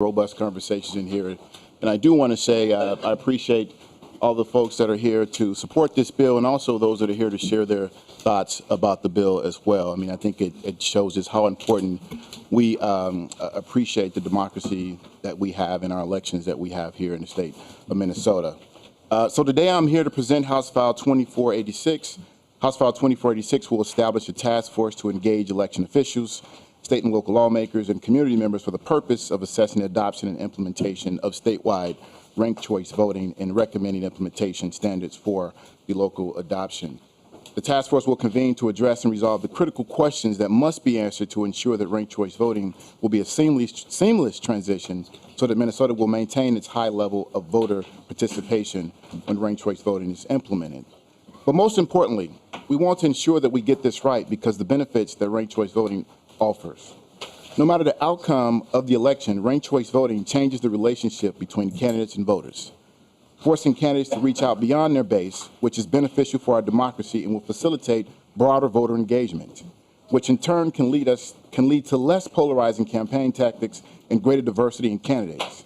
robust conversations in here. And I do want to say I appreciate all the folks that are here to support this bill and also those that are here to share their thoughts about the bill as well. I mean, I think it shows us how important we appreciate the democracy that we have in our elections that we have here in the state of Minnesota. So today I'm here to present House File 2486. House File 2486 will establish a task force to engage election officials, state and local lawmakers, and community members for the purpose of assessing the adoption and implementation of statewide ranked choice voting and recommending implementation standards for the local adoption. The task force will convene to address and resolve the critical questions that must be answered to ensure that ranked choice voting will be a seamless transition so that Minnesota will maintain its high level of voter participation when ranked choice voting is implemented. But most importantly, we want to ensure that we get this right because the benefits that ranked choice voting offers. No matter the outcome of the election, ranked choice voting changes the relationship between candidates and voters, forcing candidates to reach out beyond their base, which is beneficial for our democracy and will facilitate broader voter engagement, which in turn can lead to less polarizing campaign tactics and greater diversity in candidates.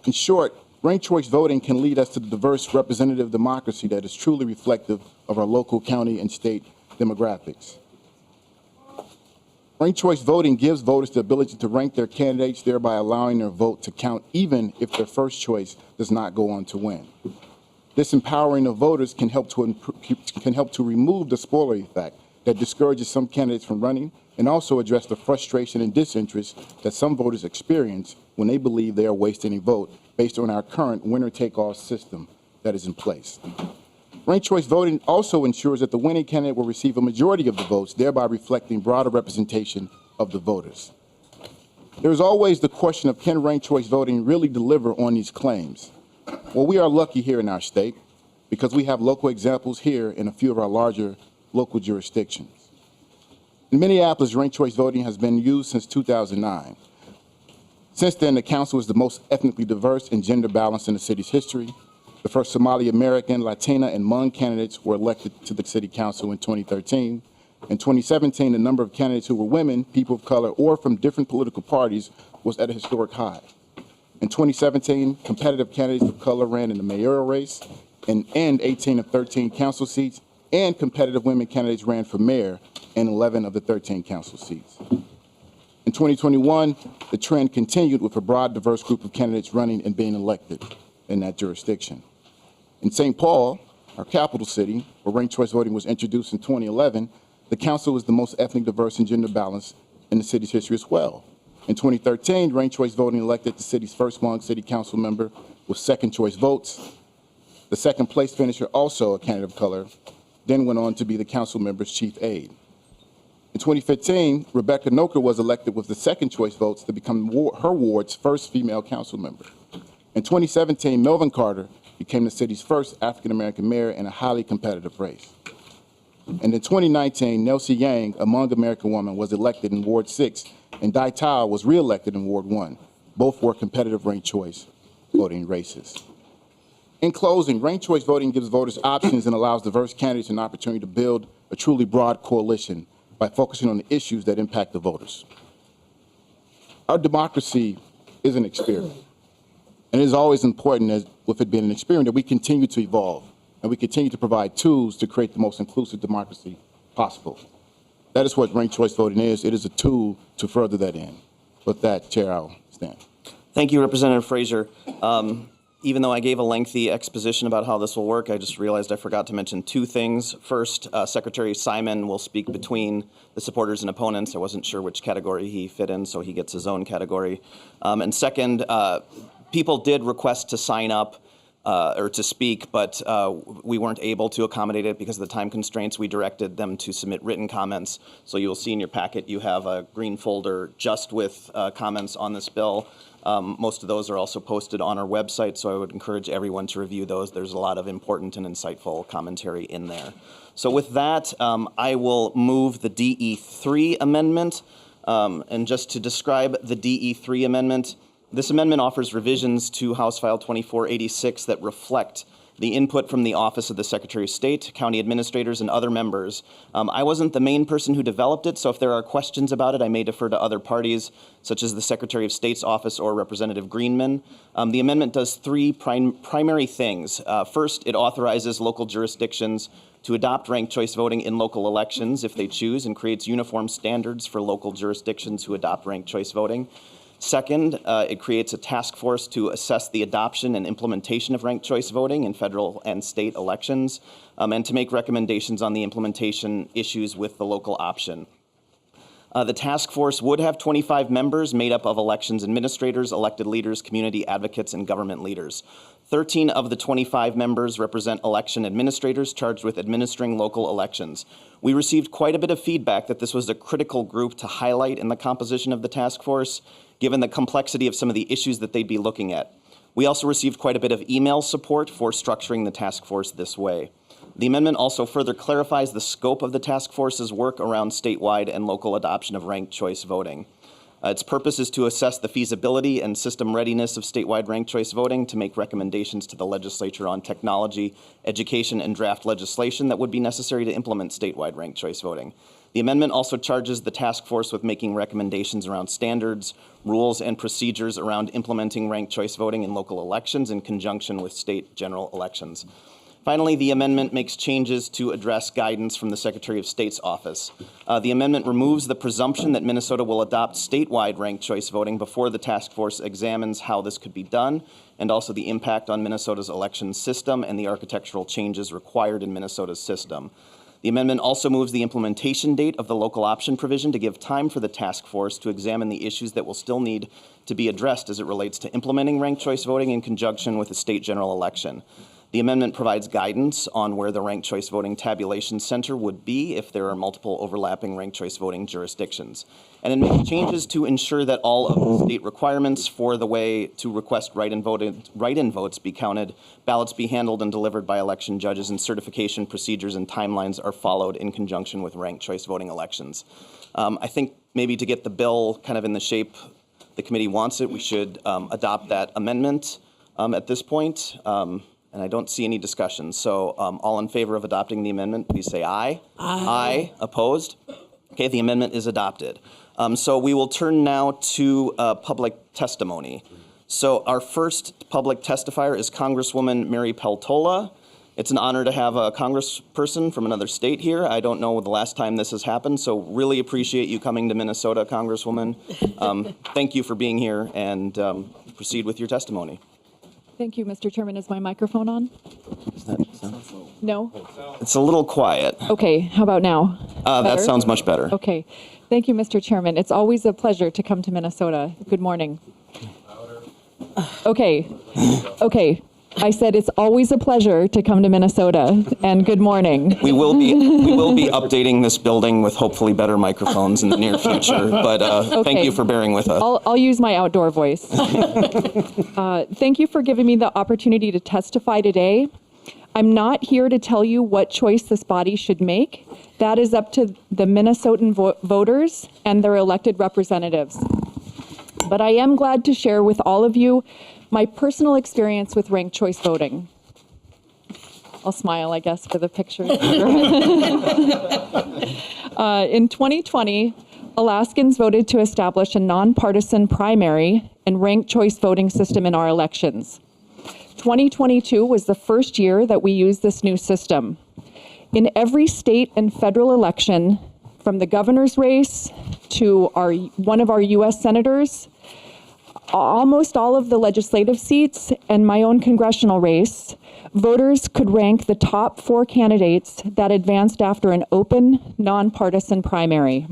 In short, ranked choice voting can lead us to the diverse representative democracy that is truly reflective of our local, county, and state demographics. Ranked choice voting gives voters the ability to rank their candidates, thereby allowing their vote to count even if their first choice does not go on to win. This empowering of voters can help to remove the spoiler effect that discourages some candidates from running and also address the frustration and disinterest that some voters experience when they believe they are wasting a vote based on our current winner-take-all system that is in place. Ranked choice voting also ensures that the winning candidate will receive a majority of the votes, thereby reflecting broader representation of the voters. There is always the question of can ranked choice voting really deliver on these claims? Well, we are lucky here in our state because we have local examples here in a few of our larger local jurisdictions. In Minneapolis, ranked choice voting has been used since 2009. Since then, the council is the most ethnically diverse and gender balanced in the city's history. The first Somali American, Latina, and Hmong candidates were elected to the city council in 2013. In 2017, the number of candidates who were women, people of color, or from different political parties was at a historic high. In 2017, competitive candidates of color ran in the mayoral race and 18 of 13 council seats, and competitive women candidates ran for mayor in 11 of the 13 council seats. In 2021, the trend continued with a broad, diverse group of candidates running and being elected in that jurisdiction. In St. Paul, our capital city, where ranked choice voting was introduced in 2011, the council is the most ethnic diverse and gender balanced in the city's history as well. In 2013, ranked choice voting elected the city's first Hmong city council member with second choice votes. The second place finisher, also a candidate of color, then went on to be the council member's chief aide. In 2015, Rebecca Noker was elected with the second choice votes to become her ward's first female council member. In 2017, Melvin Carter became the city's first African-American mayor in a highly competitive race. And in 2019, Nelsie Yang, a Hmong American woman, was elected in Ward 6, and Dai Tao was re-elected in Ward 1. Both were competitive ranked choice voting races. In closing, ranked choice voting gives voters options and allows diverse candidates an opportunity to build a truly broad coalition by focusing on the issues that impact the voters. Our democracy is an experiment. And it is always important, as with it being an experiment, that we continue to evolve and we continue to provide tools to create the most inclusive democracy possible. That is what ranked choice voting is. It is a tool to further that end. With that, Chair, I'll stand. Thank you, Representative Fraser. Even though I gave a lengthy exposition about how this will work, I just realized I forgot to mention two things. First, Secretary Simon will speak between the supporters and opponents. I wasn't sure which category he fit in, so he gets his own category. And second, people did request to sign up or to speak, but we weren't able to accommodate it because of the time constraints. We directed them to submit written comments. So you will see in your packet you have a green folder just with comments on this bill. Most of those are also posted on our website, so I would encourage everyone to review those. There's a lot of important and insightful commentary in there. So with that, I will move the DE3 amendment. And just to describe the DE3 amendment, this amendment offers revisions to House File 2486 that reflect the input from the Office of the Secretary of State, county administrators, and other members. I wasn't the main person who developed it, so if there are questions about it, I may defer to other parties, such as the Secretary of State's office or Representative Greenman. The amendment does three primary things. First, it authorizes local jurisdictions to adopt ranked choice voting in local elections if they choose, and creates uniform standards for local jurisdictions who adopt ranked choice voting. Second, it creates a task force to assess the adoption and implementation of ranked choice voting in federal and state elections, and to make recommendations on the implementation issues with the local option. The task force would have 25 members made up of elections administrators, elected leaders, community advocates, and government leaders. 13 of the 25 members represent election administrators charged with administering local elections. We received quite a bit of feedback that this was a critical group to highlight in the composition of the task force, given the complexity of some of the issues that they'd be looking at. We also received quite a bit of email support for structuring the task force this way. The amendment also further clarifies the scope of the task force's work around statewide and local adoption of ranked choice voting. Its purpose is to assess the feasibility and system readiness of statewide ranked choice voting, to make recommendations to the legislature on technology, education, and draft legislation that would be necessary to implement statewide ranked choice voting. The amendment also charges the task force with making recommendations around standards, rules, and procedures around implementing ranked choice voting in local elections in conjunction with state general elections. Finally, the amendment makes changes to address guidance from the Secretary of State's office. The amendment removes the presumption that Minnesota will adopt statewide ranked choice voting before the task force examines how this could be done, and also the impact on Minnesota's election system and the architectural changes required in Minnesota's system. The amendment also moves the implementation date of the local option provision to give time for the task force to examine the issues that will still need to be addressed as it relates to implementing ranked choice voting in conjunction with the state general election. The amendment provides guidance on where the ranked choice voting tabulation center would be if there are multiple overlapping ranked choice voting jurisdictions. And it makes changes to ensure that all of the state requirements for the way to request write-in votes be counted, ballots be handled and delivered by election judges, and certification procedures and timelines are followed in conjunction with ranked choice voting elections. I think maybe to get the bill kind of in the shape the committee wants it, we should adopt that amendment at this point. And I don't see any discussion. So all in favor of adopting the amendment, please say aye. Aye. Opposed? Okay, the amendment is adopted. So we will turn now to public testimony. So our first public testifier is Congresswoman Mary Peltola. It's an honor to have a congressperson from another state here. I don't know the last time this has happened, so really appreciate you coming to Minnesota, Congresswoman. Thank you for being here, and proceed with your testimony. Thank you, Mr. Chairman. Is my microphone on? No? It's a little quiet. Okay, how about now? That sounds much better. Okay. Thank you, Mr. Chairman. It's always a pleasure to come to Minnesota. Good morning. Okay. Okay. I said it's always a pleasure to come to Minnesota, and good morning. We will be updating this building with hopefully better microphones in the near future, but Okay. Thank you for bearing with us. I'll use my outdoor voice. Thank you for giving me the opportunity to testify today. I'm not here to tell you what choice this body should make. That is up to the Minnesotan voters and their elected representatives. But I am glad to share with all of you my personal experience with ranked choice voting. I'll smile, I guess, for the picture. In 2020, Alaskans voted to establish a nonpartisan primary and ranked choice voting system in our elections. 2022 was the first year that we used this new system. In every state and federal election, from the governor's race to one of our U.S. senators, almost all of the legislative seats and my own congressional race, voters could rank the top 4 candidates that advanced after an open, nonpartisan primary.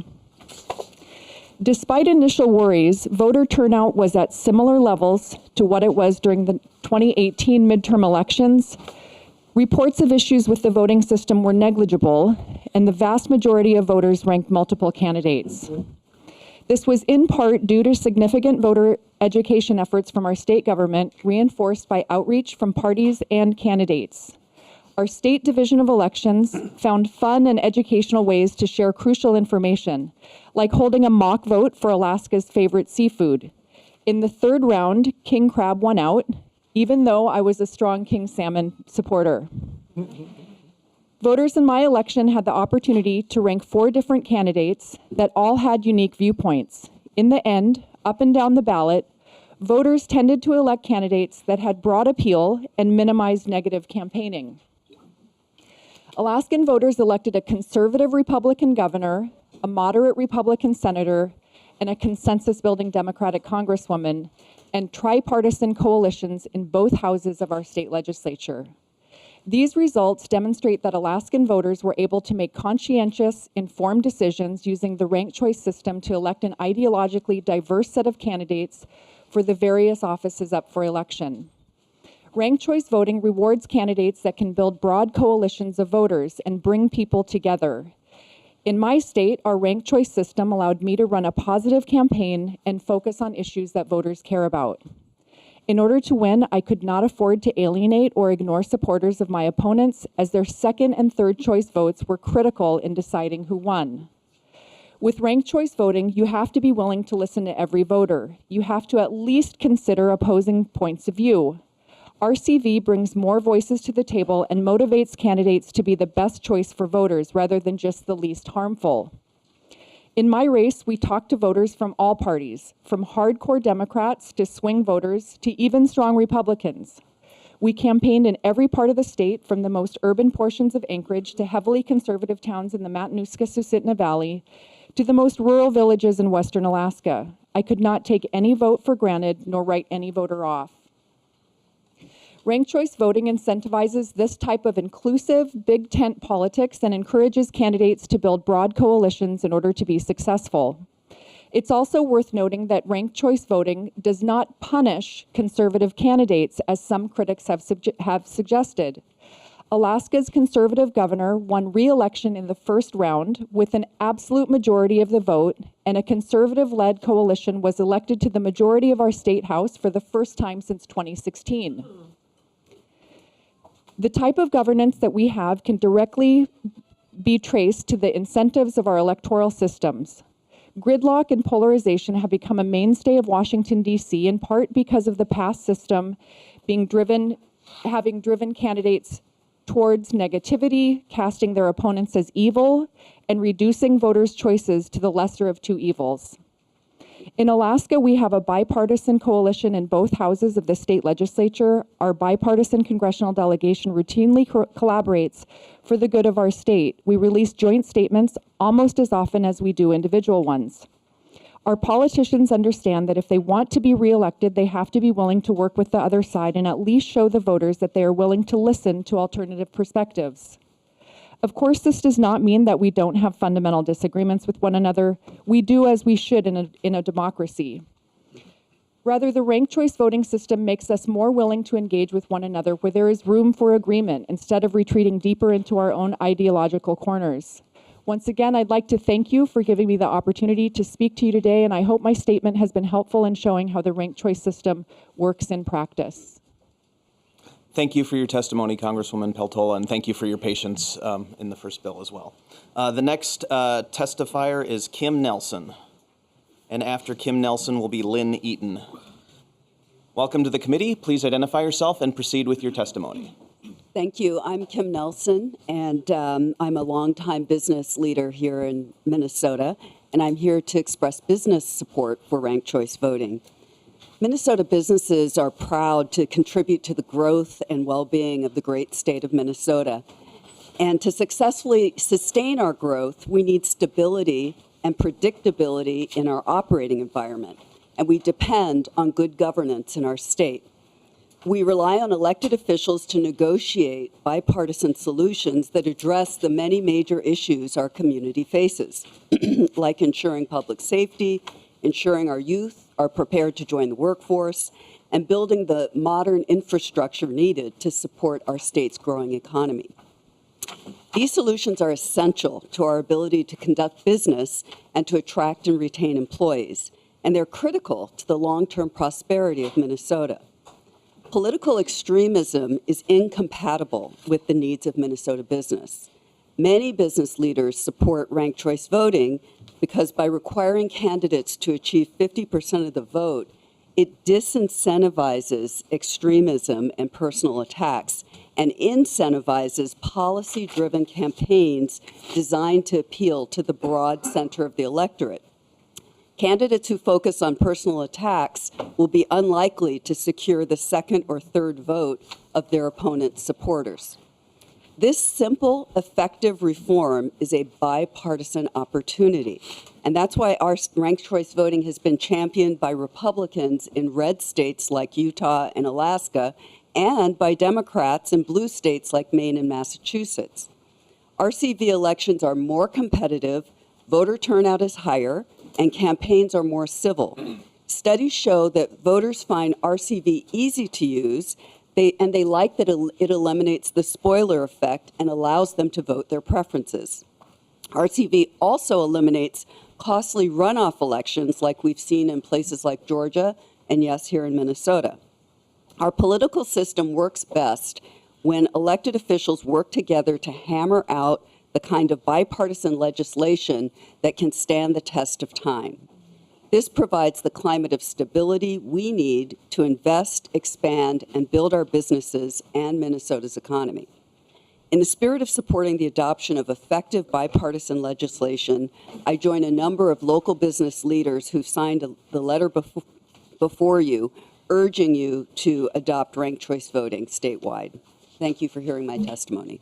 Despite initial worries, voter turnout was at similar levels to what it was during the 2018 midterm elections. Reports of issues with the voting system were negligible, and the vast majority of voters ranked multiple candidates. This was in part due to significant voter education efforts from our state government, reinforced by outreach from parties and candidates. Our State Division of Elections found fun and educational ways to share crucial information, like holding a mock vote for Alaska's favorite seafood. In the third round, king crab won out, even though I was a strong King Salmon supporter. Voters in my election had the opportunity to rank 4 different candidates that all had unique viewpoints. In the end, up and down the ballot, voters tended to elect candidates that had broad appeal and minimized negative campaigning. Alaskan voters elected a conservative Republican governor, a moderate Republican senator, and a consensus-building Democratic congresswoman, and tripartisan coalitions in both houses of our state legislature. These results demonstrate that Alaskan voters were able to make conscientious, informed decisions using the ranked choice system to elect an ideologically diverse set of candidates for the various offices up for election. Ranked choice voting rewards candidates that can build broad coalitions of voters and bring people together. In my state, our ranked choice system allowed me to run a positive campaign and focus on issues that voters care about. In order to win, I could not afford to alienate or ignore supporters of my opponents, as their second and third choice votes were critical in deciding who won. With ranked choice voting, you have to be willing to listen to every voter. You have to at least consider opposing points of view. RCV brings more voices to the table and motivates candidates to be the best choice for voters rather than just the least harmful. In my race, we talked to voters from all parties, from hardcore Democrats to swing voters to even strong Republicans. We campaigned in every part of the state, from the most urban portions of Anchorage to heavily conservative towns in the Matanuska-Susitna Valley to the most rural villages in western Alaska. I could not take any vote for granted nor write any voter off. Ranked choice voting incentivizes this type of inclusive, big tent politics and encourages candidates to build broad coalitions in order to be successful. It's also worth noting that ranked choice voting does not punish conservative candidates, as some critics have suggested. Alaska's conservative governor won re-election in the first round with an absolute majority of the vote, and a conservative-led coalition was elected to the majority of our state house for the first time since 2016. The type of governance that we have can directly be traced to the incentives of our electoral systems. Gridlock and polarization have become a mainstay of Washington, D.C., in part because of the past system having driven candidates towards negativity, casting their opponents as evil, and reducing voters' choices to the lesser of two evils. In Alaska, we have a bipartisan coalition in both houses of the state legislature. Our bipartisan congressional delegation routinely collaborates for the good of our state. We release joint statements almost as often as we do individual ones. Our politicians understand that if they want to be reelected, they have to be willing to work with the other side and at least show the voters that they are willing to listen to alternative perspectives. Of course, this does not mean that we don't have fundamental disagreements with one another. We do, as we should in a democracy. Rather, the ranked choice voting system makes us more willing to engage with one another where there is room for agreement instead of retreating deeper into our own ideological corners. Once again, I'd like to thank you for giving me the opportunity to speak to you today, and I hope my statement has been helpful in showing how the ranked choice system works in practice. Thank you for your testimony, Congresswoman Peltola, and thank you for your patience in the first bill as well. The next testifier is Kim Nelson, and after Kim Nelson will be Lynn Eaton. Welcome to the committee. Please identify yourself and proceed with your testimony. Thank you. I'm Kim Nelson, and I'm a longtime business leader here in Minnesota, and I'm here to express business support for ranked choice voting. Minnesota businesses are proud to contribute to the growth and well-being of the great state of Minnesota. And to successfully sustain our growth, we need stability and predictability in our operating environment, and we depend on good governance in our state. We rely on elected officials to negotiate bipartisan solutions that address the many major issues our community faces, like ensuring public safety, ensuring our youth are prepared to join the workforce, and building the modern infrastructure needed to support our state's growing economy. These solutions are essential to our ability to conduct business and to attract and retain employees, and they're critical to the long-term prosperity of Minnesota. Political extremism is incompatible with the needs of Minnesota business. Many business leaders support ranked choice voting because by requiring candidates to achieve 50% of the vote, It disincentivizes extremism and personal attacks and incentivizes policy-driven campaigns designed to appeal to the broad center of the electorate. Candidates who focus on personal attacks will be unlikely to secure the second or third vote of their opponent's supporters. This simple, effective reform is a bipartisan opportunity, and that's why our ranked choice voting has been championed by Republicans in red states like Utah and Alaska, and by Democrats in blue states like Maine and Massachusetts. RCV elections are more competitive, voter turnout is higher, and campaigns are more civil. Studies show that voters find RCV easy to use, and they like that it eliminates the spoiler effect and allows them to vote their preferences. RCV also eliminates costly runoff elections like we've seen in places like Georgia and, yes, here in Minnesota. Our political system works best when elected officials work together to hammer out the kind of bipartisan legislation that can stand the test of time. This provides the climate of stability we need to invest, expand, and build our businesses and Minnesota's economy. In the spirit of supporting the adoption of effective bipartisan legislation, I join a number of local business leaders who've signed the letter before you, urging you to adopt ranked choice voting statewide. Thank you for hearing my testimony.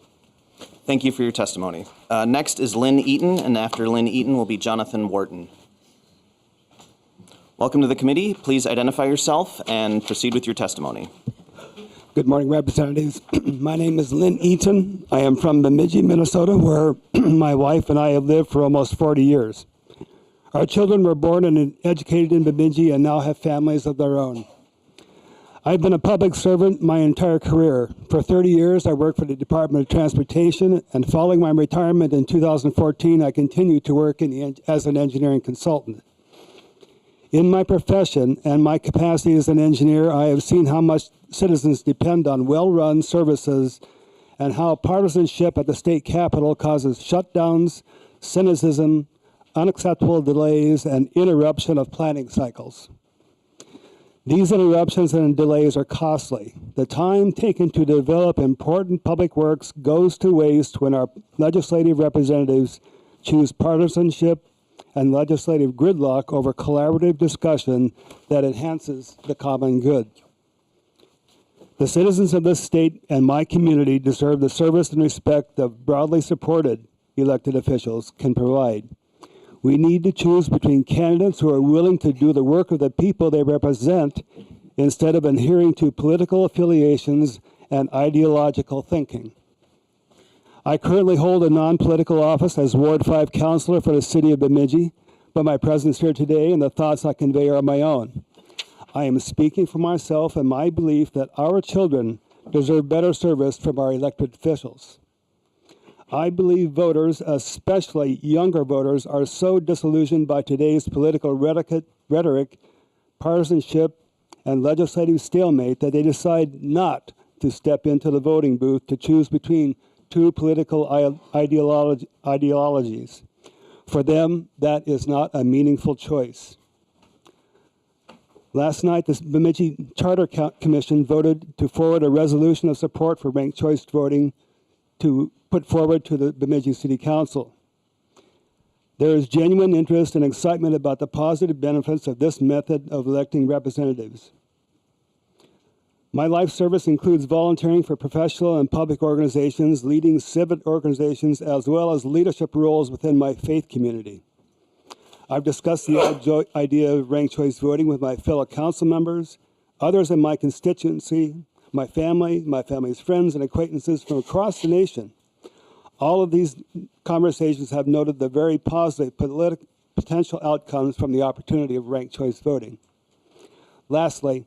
Thank you for your testimony. Next is Lynn Eaton, and after Lynn Eaton will be Jonathan Wharton. Welcome to the committee. Please identify yourself and proceed with your testimony. Good morning, representatives. My name is Lynn Eaton. I am from Bemidji, Minnesota, where my wife and I have lived for almost 40 years. Our children were born and educated in Bemidji and now have families of their own. I've been a public servant my entire career. For 30 years, I worked for the Department of Transportation, and following my retirement in 2014, I continued to work as an engineering consultant. In my profession and my capacity as an engineer, I have seen how much citizens depend on well-run services and how partisanship at the state capitol causes shutdowns, cynicism, unacceptable delays, and interruption of planning cycles. These interruptions and delays are costly. The time taken to develop important public works goes to waste when our legislative representatives choose partisanship and legislative gridlock over collaborative discussion that enhances the common good. The citizens of this state and my community deserve the service and respect that broadly supported elected officials can provide. We need to choose between candidates who are willing to do the work of the people they represent instead of adhering to political affiliations and ideological thinking. I currently hold a non-political office as Ward 5 Councilor for the City of Bemidji, but my presence here today and the thoughts I convey are my own. I am speaking for myself and my belief that our children deserve better service from our elected officials. I believe voters, especially younger voters, are so disillusioned by today's political rhetoric, partisanship, and legislative stalemate that they decide not to step into the voting booth to choose between two political ideologies. For them, that is not a meaningful choice. Last night, the Bemidji Charter Commission voted to forward a resolution of support for ranked choice voting to put forward to the Bemidji City Council. There is genuine interest and excitement about the positive benefits of this method of electing representatives. My life service includes volunteering for professional and public organizations, leading civic organizations, as well as leadership roles within my faith community. I've discussed the idea of ranked choice voting with my fellow council members, others in my constituency, my family's friends and acquaintances from across the nation. All of these conversations have noted the very positive potential outcomes from the opportunity of ranked choice voting. Lastly,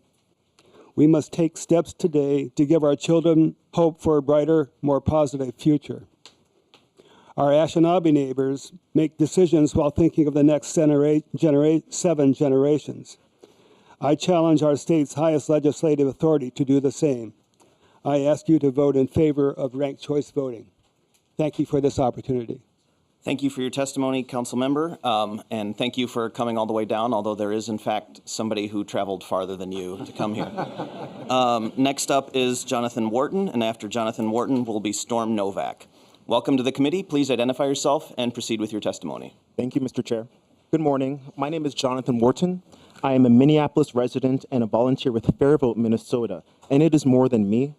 we must take steps today to give our children hope for a brighter, more positive future. Our Anishinaabe neighbors make decisions while thinking of the next 7 generations. I challenge our state's highest legislative authority to do the same. I ask you to vote in favor of ranked choice voting. Thank you for this opportunity. Thank you for your testimony, council member, and thank you for coming all the way down, although there is, in fact, somebody who traveled farther than you to come here. Next up is Jonathan Wharton, and after Jonathan Wharton will be Storm Novak. Welcome to the committee. Please identify yourself and proceed with your testimony. Thank you, Mr. Chair. Good morning. My name is Jonathan Wharton. I am a Minneapolis resident and a volunteer with Fair Vote, Minnesota, and it is more than me.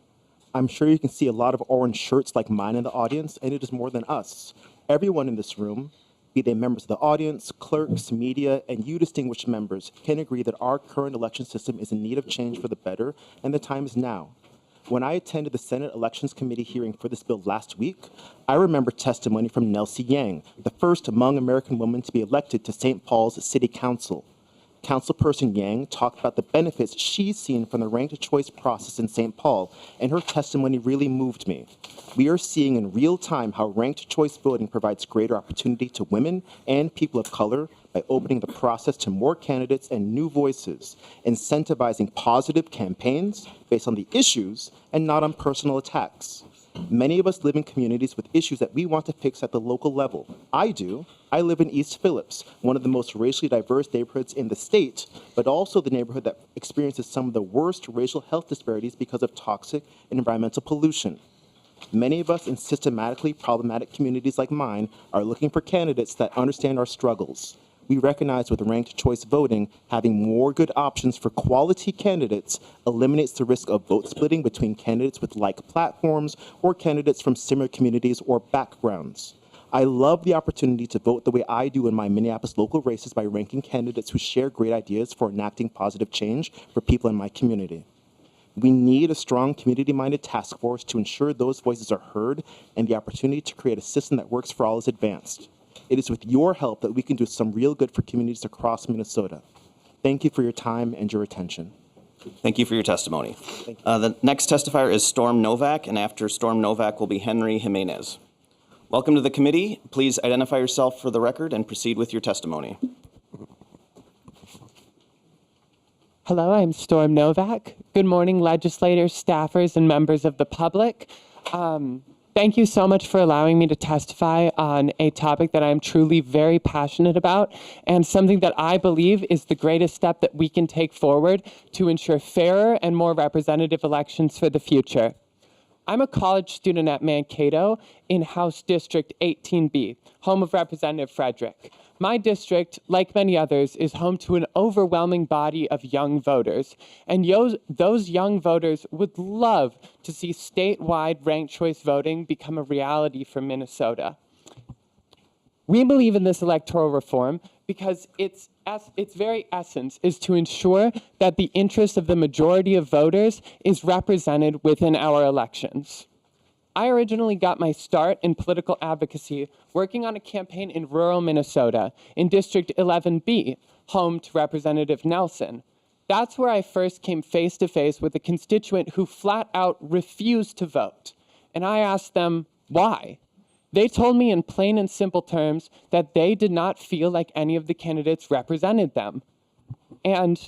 I'm sure you can see a lot of orange shirts like mine in the audience, and it is more than us. Everyone in this room, be they members of the audience, clerks, media, and you distinguished members, can agree that our current election system is in need of change for the better, and the time is now. When I attended the Senate Elections Committee hearing for this bill last week, I remember testimony from Nelsie Yang, the first Hmong American woman to be elected to St. Paul's City Council. Councilperson Yang talked about the benefits she's seen from the ranked choice process in St. Paul, and her testimony really moved me. We are seeing in real time how ranked choice voting provides greater opportunity to women and people of color by opening the process to more candidates and new voices, incentivizing positive campaigns based on the issues and not on personal attacks. Many of us live in communities with issues that we want to fix at the local level. I do. I live in East Phillips, one of the most racially diverse neighborhoods in the state, but also the neighborhood that experiences some of the worst racial health disparities because of toxic and environmental pollution. Many of us in systematically problematic communities like mine are looking for candidates that understand our struggles. We recognize with ranked choice voting, having more good options for quality candidates eliminates the risk of vote splitting between candidates with like platforms or candidates from similar communities or backgrounds. I love the opportunity to vote the way I do in my Minneapolis local races by ranking candidates who share great ideas for enacting positive change for people in my community. We need a strong community-minded task force to ensure those voices are heard, and the opportunity to create a system that works for all is advanced. It is with your help that we can do some real good for communities across Minnesota. Thank you for your time and your attention. Thank you for your testimony. Thank you. The next testifier is Storm Novak, and after Storm Novak will be Henry Jimenez. Welcome to the committee. Please identify yourself for the record and proceed with your testimony. Hello, I'm Storm Novak. Good morning, legislators, staffers, and members of the public. Thank you so much for allowing me to testify on a topic that I'm truly very passionate about and something that I believe is the greatest step that we can take forward to ensure fairer and more representative elections for the future. I'm a college student at Mankato in House District 18B, home of Representative Frederick. My district, like many others, is home to an overwhelming body of young voters, and those young voters would love to see statewide ranked choice voting become a reality for Minnesota. We believe in this electoral reform because its very essence is to ensure that the interest of the majority of voters is represented within our elections. I originally got my start in political advocacy working on a campaign in rural Minnesota in District 11B, home to Representative Nelson. That's where I first came face to face with a constituent who flat out refused to vote. And I asked them why. They told me in plain and simple terms that they did not feel like any of the candidates represented them. And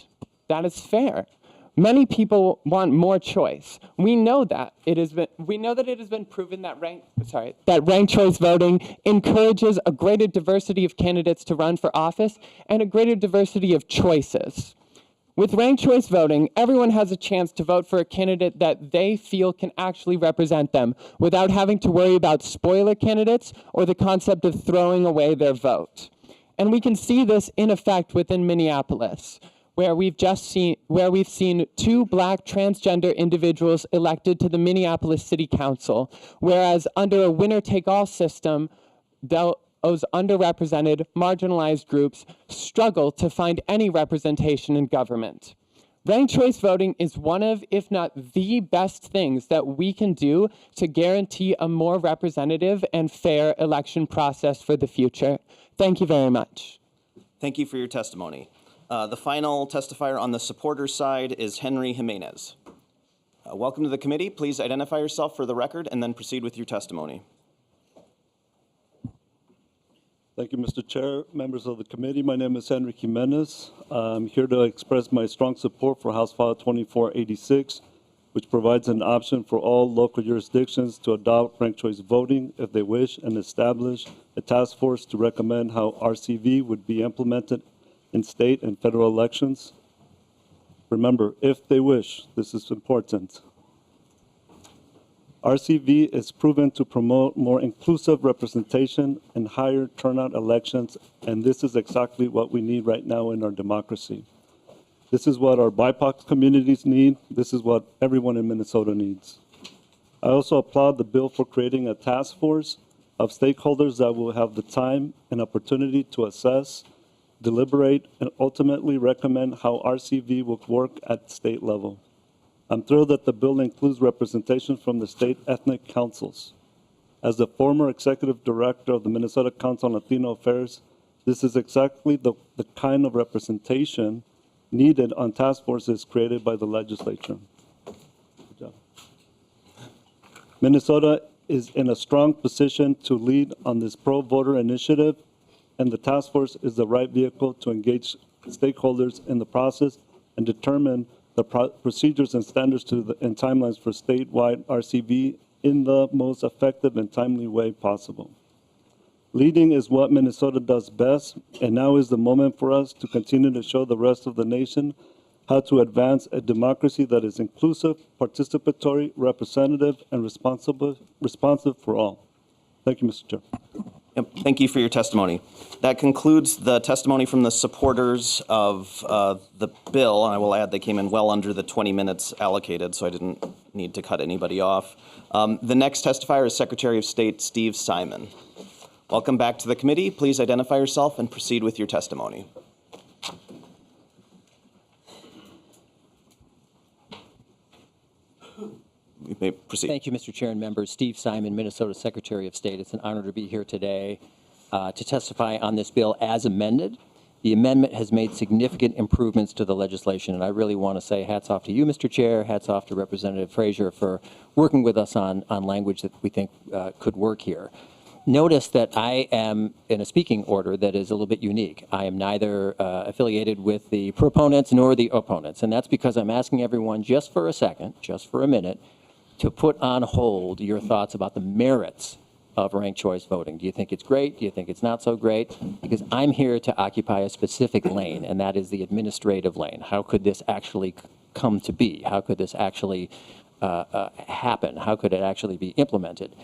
that is fair. Many people want more choice. We know that it has been proven that ranked choice voting encourages a greater diversity of candidates to run for office and a greater diversity of choices. With ranked choice voting, everyone has a chance to vote for a candidate that they feel can actually represent them without having to worry about spoiler candidates or the concept of throwing away their vote. And we can see this in effect within Minneapolis, where we've seen 2 Black transgender individuals elected to the Minneapolis City Council, whereas under a winner-take-all system, those underrepresented, marginalized groups struggle to find any representation in government. Ranked choice voting is one of, if not the best things that we can do to guarantee a more representative and fair election process for the future. Thank you very much. Thank you for your testimony. The final testifier on the supporters side is Henry Jimenez. Welcome to the committee. Please identify yourself for the record and then proceed with your testimony. Thank you, Mr. Chair, members of the committee. My name is Henry Jimenez. I'm here to express my strong support for House File 2486, which provides an option for all local jurisdictions to adopt ranked choice voting if they wish and establish a task force to recommend how RCV would be implemented in state and federal elections. Remember, if they wish, this is important. RCV is proven to promote more inclusive representation and higher turnout elections, and this is exactly what we need right now in our democracy. This is what our BIPOC communities need. This is what everyone in Minnesota needs. I also applaud the bill for creating a task force of stakeholders that will have the time and opportunity to assess, deliberate, and ultimately recommend how RCV will work at state level. I'm thrilled that the bill includes representation from the state ethnic councils. As the former executive director of the Minnesota Council on Latino Affairs, this is exactly the kind of representation needed on task forces created by the legislature. Good job. Minnesota is in a strong position to lead on this pro-voter initiative, and the task force is the right vehicle to engage stakeholders in the process and determine the procedures and standards and timelines for statewide RCV in the most effective and timely way possible. Leading is what Minnesota does best, and now is the moment for us to continue to show the rest of the nation how to advance a democracy that is inclusive, participatory, representative, and responsive for all. Thank you, Mr. Chair. Yep, thank you for your testimony. That concludes the testimony from the supporters of the bill, and I will add they came in well under the 20 minutes allocated, so I didn't need to cut anybody off. The next testifier is Secretary of State Steve Simon. Welcome back to the committee. Please identify yourself and proceed with your testimony. You may proceed. Thank you, Mr. Chair and members. Steve Simon, Minnesota Secretary of State. It's an honor to be here today to testify on this bill as amended. The amendment has made significant improvements to the legislation, and I really want to say hats off to you, Mr. Chair, hats off to Representative Fraser for working with us on language that we think could work here. Notice that I am in a speaking order that is a little bit unique. I am neither affiliated with the proponents nor the opponents, and that's because I'm asking everyone just for a second, just for a minute, to put on hold your thoughts about the merits of ranked choice voting. Do you think it's great? Do you think it's not so great? Because I'm here to occupy a specific lane, and that is the administrative lane. How could this actually come to be? How could this actually happen? How could it actually be implemented?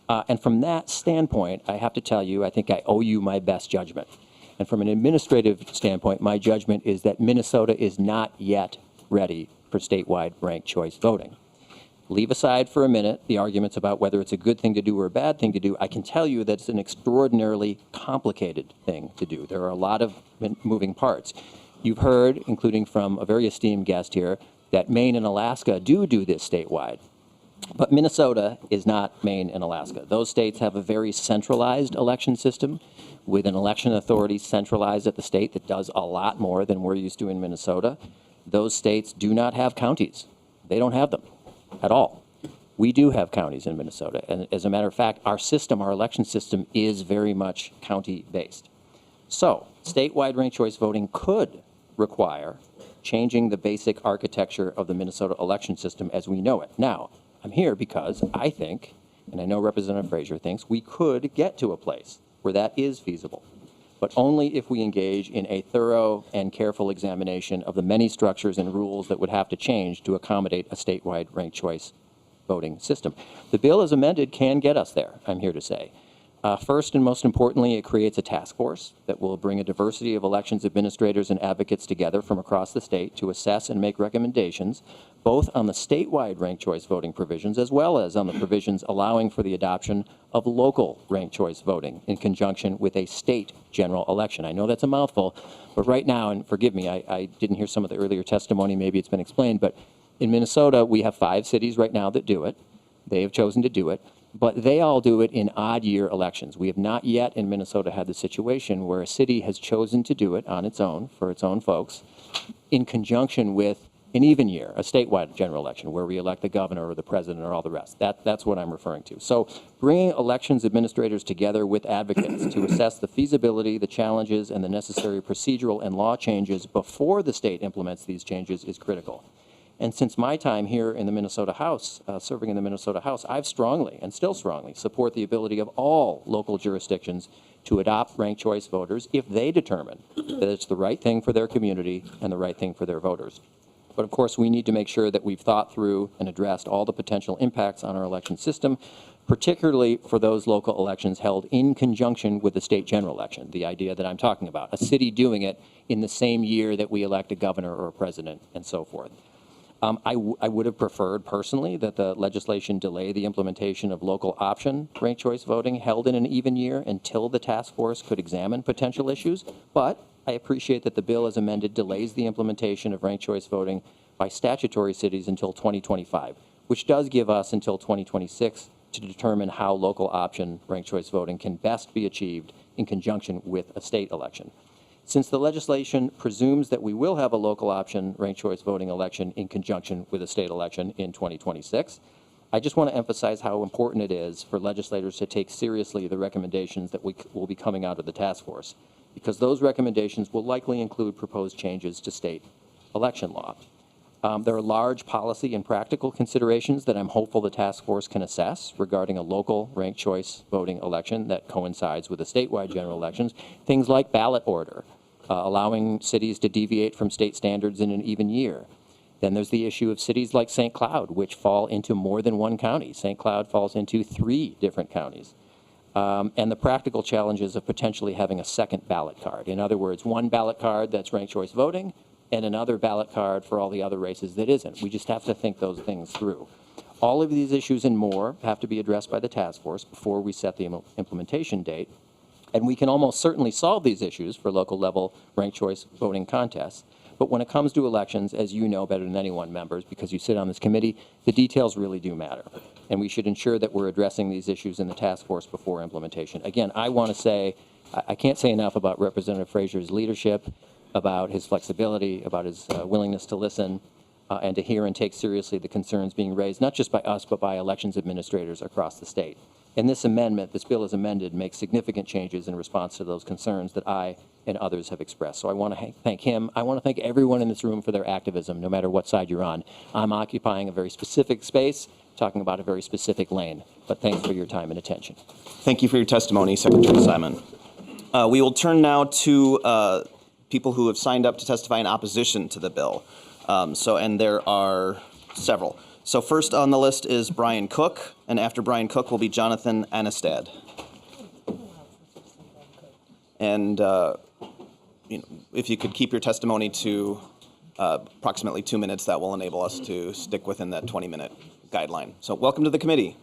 And from that standpoint, I have to tell you, I think I owe you my best judgment. And from an administrative standpoint, my judgment is that Minnesota is not yet ready for statewide ranked choice voting. Leave aside for a minute the arguments about whether it's a good thing to do or a bad thing to do. I can tell you that it's an extraordinarily complicated thing to do. There are a lot of moving parts. You've heard, including from a very esteemed guest here, that Maine and Alaska do this statewide. But Minnesota is not Maine and Alaska. Those states have a very centralized election system with an election authority centralized at the state that does a lot more than we're used to in Minnesota. Those states do not have counties. They don't have them at all. We do have counties in Minnesota. And as a matter of fact, our system, our election system, is very much county-based. So statewide ranked choice voting could require changing the basic architecture of the Minnesota election system as we know it. Now, I'm here because I think, and I know Representative Fraser thinks, we could get to a place where that is feasible, but only if we engage in a thorough and careful examination of the many structures and rules that would have to change to accommodate a statewide ranked choice voting system. The bill as amended can get us there, I'm here to say. First and most importantly, it creates a task force that will bring a diversity of elections administrators and advocates together from across the state to assess and make recommendations, both on the statewide ranked choice voting provisions as well as on the provisions allowing for the adoption of local ranked choice voting in conjunction with a state general election. I know that's a mouthful, but right now, and forgive me, I didn't hear some of the earlier testimony, maybe it's been explained, but in Minnesota, we have 5 cities right now that do it. They have chosen to do it. But they all do it in odd year elections. We have not yet in Minnesota had the situation where a city has chosen to do it on its own, for its own folks, in conjunction with an even year, a statewide general election, where we elect the governor or the president or all the rest. That's what I'm referring to. So bringing elections administrators together with advocates to assess the feasibility, the challenges, and the necessary procedural and law changes before the state implements these changes is critical. And since my time here in the Minnesota House, serving in the Minnesota House, I've strongly and still strongly support the ability of all local jurisdictions to adopt ranked choice voters if they determine that it's the right thing for their community and the right thing for their voters. But of course, we need to make sure that we've thought through and addressed all the potential impacts on our election system, particularly for those local elections held in conjunction with the state general election, the idea that I'm talking about, a city doing it in the same year that we elect a governor or a president and so forth. I would have preferred personally that the legislation delay the implementation of local option ranked choice voting held in an even year until the task force could examine potential issues, but I appreciate that the bill as amended delays the implementation of ranked choice voting by statutory cities until 2025, which does give us until 2026 to determine how local option ranked choice voting can best be achieved in conjunction with a state election. Since the legislation presumes that we will have a local option ranked choice voting election in conjunction with a state election in 2026, I just want to emphasize how important it is for legislators to take seriously the recommendations that will be coming out of the task force, because those recommendations will likely include proposed changes to state election law. There are large policy and practical considerations that I'm hopeful the task force can assess regarding a local ranked choice voting election that coincides with the statewide general elections. Things like ballot order, allowing cities to deviate from state standards in an even year. Then there's the issue of cities like St. Cloud, which fall into more than one county. St. Cloud falls into 3 different counties. And the practical challenges of potentially having a second ballot card. In other words, one ballot card that's ranked choice voting and another ballot card for all the other races that isn't. We just have to think those things through. All of these issues and more have to be addressed by the task force before we set the implementation date. And we can almost certainly solve these issues for local level ranked choice voting contests. But when it comes to elections, as you know better than anyone, members, because you sit on this committee, the details really do matter. And we should ensure that we're addressing these issues in the task force before implementation. Again, I want to say, I can't say enough about Representative Fraser's leadership, about his flexibility, about his willingness to listen and to hear and take seriously the concerns being raised, not just by us, but by elections administrators across the state. And this amendment, this bill as amended, makes significant changes in response to those concerns that I and others have expressed. So I want to thank him. I want to thank everyone in this room for their activism, no matter what side you're on. I'm occupying a very specific space, talking about a very specific lane. But thanks for your time and attention. Thank you for your testimony, Secretary Simon. We will turn now to people who have signed up to testify in opposition to the bill. And there are several. So first on the list is Brian Cook, and after Brian Cook will be Jonathan Anistead. And if you could keep your testimony to approximately 2 minutes, that will enable us to stick within that 20-minute guideline. So welcome to the committee.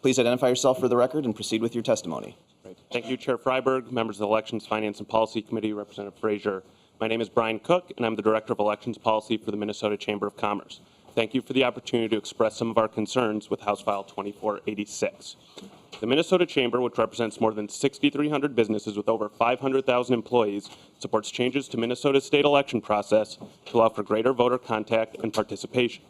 Please identify yourself for the record and proceed with your testimony. Great. Thank you, Chair Freiberg, members of the Elections, Finance, and Policy Committee, Representative Fraser. My name is Brian Cook, and I'm the Director of Elections Policy for the Minnesota Chamber of Commerce. Thank you for the opportunity to express some of our concerns with House File 2486. The Minnesota Chamber, which represents more than 6,300 businesses with over 500,000 employees, supports changes to Minnesota's state election process to allow for greater voter contact and participation.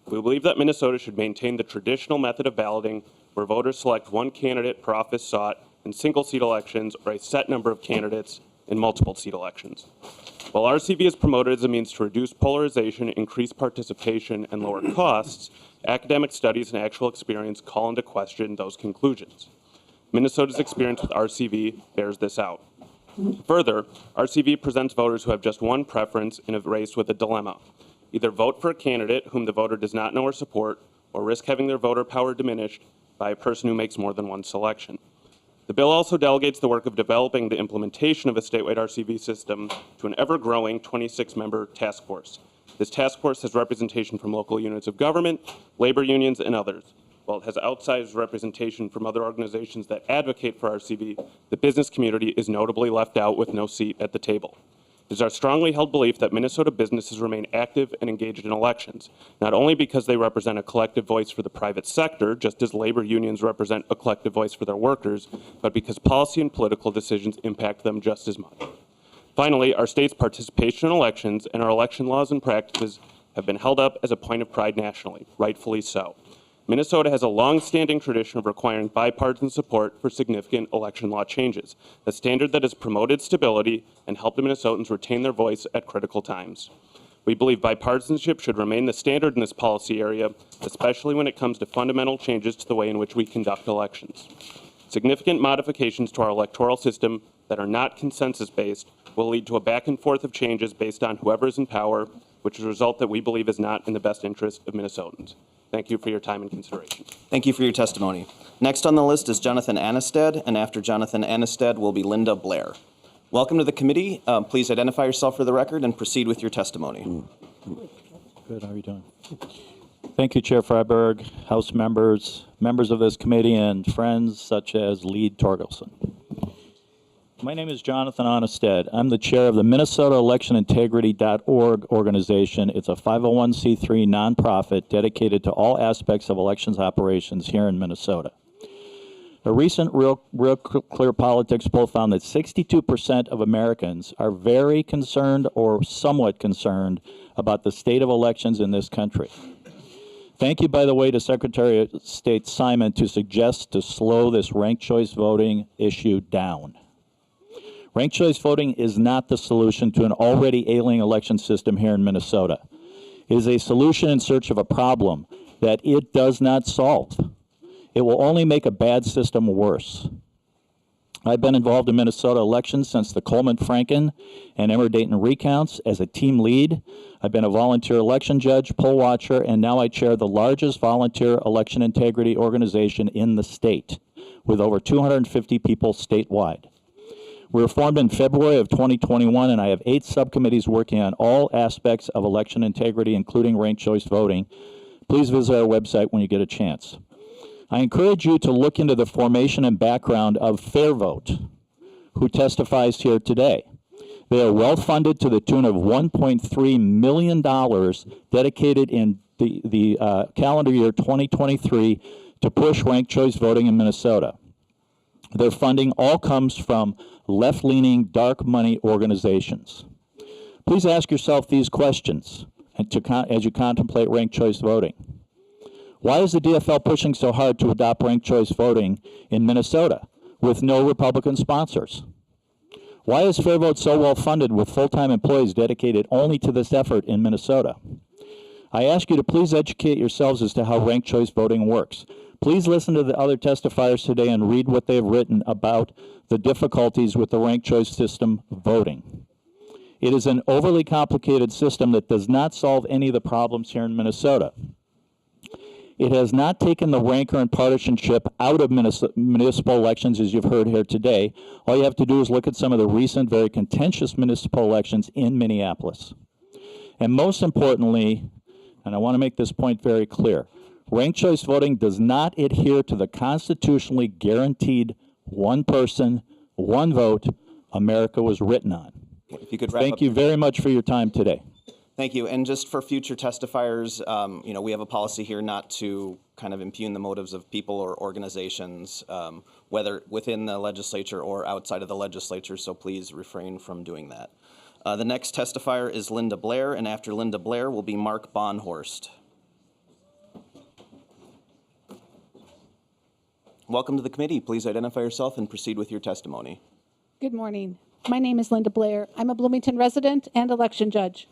We believe that Minnesota should maintain the traditional method of balloting, where voters select one candidate per office sought in single-seat elections or a set number of candidates in multiple-seat elections. While RCV is promoted as a means to reduce polarization, increase participation, and lower costs, academic studies and actual experience call into question those conclusions. Minnesota's experience with RCV bears this out. Further, RCV presents voters who have just one preference in a race with a dilemma. Either vote for a candidate whom the voter does not know or support, or risk having their voter power diminished by a person who makes more than one selection. The bill also delegates the work of developing the implementation of a statewide RCV system to an ever-growing 26-member task force. This task force has representation from local units of government, labor unions, and others. While it has outsized representation from other organizations that advocate for RCV, the business community is notably left out with no seat at the table. It is our strongly held belief that Minnesota businesses remain active and engaged in elections, not only because they represent a collective voice for the private sector, just as labor unions represent a collective voice for their workers, but because policy and political decisions impact them just as much. Finally, our state's participation in elections and our election laws and practices have been held up as a point of pride nationally, rightfully so. Minnesota has a long-standing tradition of requiring bipartisan support for significant election law changes, a standard that has promoted stability and helped Minnesotans retain their voice at critical times. We believe bipartisanship should remain the standard in this policy area, especially when it comes to fundamental changes to the way in which we conduct elections. Significant modifications to our electoral system that are not consensus-based will lead to a back and forth of changes based on whoever is in power, which is a result that we believe is not in the best interest of Minnesotans. Thank you for your time and consideration. Thank you for your testimony. Next on the list is Jonathan Anistead, and after Jonathan Anistead will be Linda Blair. Welcome to the committee. Please identify yourself for the record and proceed with your testimony. Good, how are you doing? Thank you, Chair Freiberg, House members, members of this committee, and friends such as Lead Torgelson. My name is Jonathan Anistead. I'm the chair of the MinnesotaElectionIntegrity.org organization. It's a 501c3 nonprofit dedicated to all aspects of elections operations here in Minnesota. A recent Real Clear Politics poll found that 62% of Americans are very concerned or somewhat concerned about the state of elections in this country. Thank you, by the way, to Secretary of State Simon to suggest to slow this ranked choice voting issue down. Ranked choice voting is not the solution to an already ailing election system here in Minnesota. It is a solution in search of a problem that it does not solve. It will only make a bad system worse. I've been involved in Minnesota elections since the Coleman-Franken and Emmer-Dayton recounts as a team lead. I've been a volunteer election judge, poll watcher, and now I chair the largest volunteer election integrity organization in the state, with over 250 people statewide. We were formed in February of 2021, and I have 8 subcommittees working on all aspects of election integrity, including ranked choice voting. Please visit our website when you get a chance. I encourage you to look into the formation and background of Fair Vote, who testifies here today. They are well funded to the tune of $1.3 million dedicated in the calendar year 2023 to push ranked choice voting in Minnesota. Their funding all comes from left-leaning dark money organizations. Please ask yourself these questions as you contemplate ranked choice voting. Why is the DFL pushing so hard to adopt ranked choice voting in Minnesota with no Republican sponsors? Why is Fair Vote so well funded with full-time employees dedicated only to this effort in Minnesota? I ask you to please educate yourselves as to how ranked choice voting works. Please listen to the other testifiers today and read what they've written about the difficulties with the ranked choice system voting. It is an overly complicated system that does not solve any of the problems here in Minnesota. It has not taken the rancor and partisanship out of municipal elections, as you've heard here today. All you have to do is look at some of the recent, very contentious municipal elections in Minneapolis. And most importantly, and I want to make this point very clear, ranked choice voting does not adhere to the constitutionally guaranteed one person, one vote America was written on. If you could wrap Thank up you very much for your time today. Thank you. And just for future testifiers, we have a policy here not to kind of impugn the motives of people or organizations, whether within the legislature or outside of the legislature, so please refrain from doing that. The next testifier is Linda Blair, and after Linda Blair will be Mark Bonhorst. Welcome to the committee. Please identify yourself and proceed with your testimony. Good morning. My name is Linda Blair. I'm a Bloomington resident and election judge.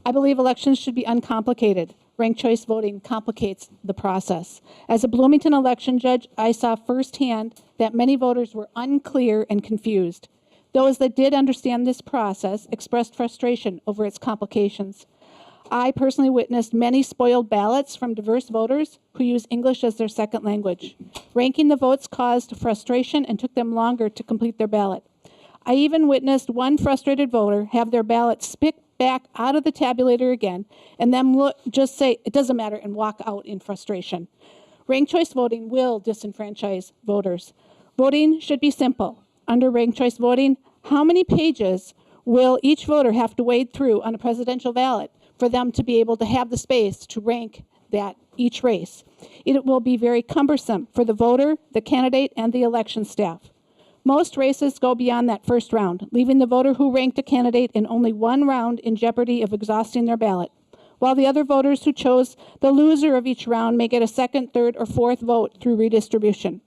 I believe elections should be uncomplicated. Ranked choice voting complicates the process. As a Bloomington election judge, I saw firsthand that many voters were unclear and confused. Those that did understand this process expressed frustration over its complications. I personally witnessed many spoiled ballots from diverse voters who use English as their second language. Ranking the votes caused frustration and took them longer to complete their ballot. I even witnessed one frustrated voter have their ballot spit back out of the tabulator again and then just say, it doesn't matter, and walk out in frustration. Ranked choice voting will disenfranchise voters. Voting should be simple. Under ranked choice voting, how many pages will each voter have to wade through on a presidential ballot for them to be able to have the space to rank that each race? It will be very cumbersome for the voter, the candidate, and the election staff. Most races go beyond that first round, leaving the voter who ranked a candidate in only one round in jeopardy of exhausting their ballot, while the other voters who chose the loser of each round may get a second, third, or fourth vote through redistribution.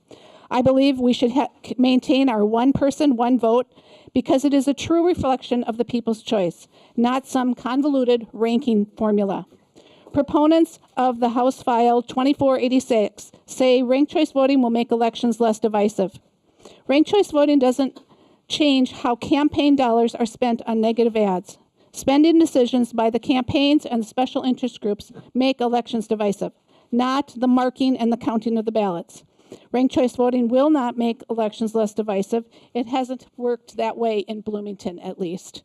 I believe we should maintain our one person, one vote because it is a true reflection of the people's choice, not some convoluted ranking formula. Proponents of the House File 2486 say ranked choice voting will make elections less divisive. Ranked choice voting doesn't change how campaign dollars are spent on negative ads. Spending decisions by the campaigns and the special interest groups make elections divisive, not the marking and the counting of the ballots. Ranked choice voting will not make elections less divisive. It hasn't worked that way in Bloomington, at least.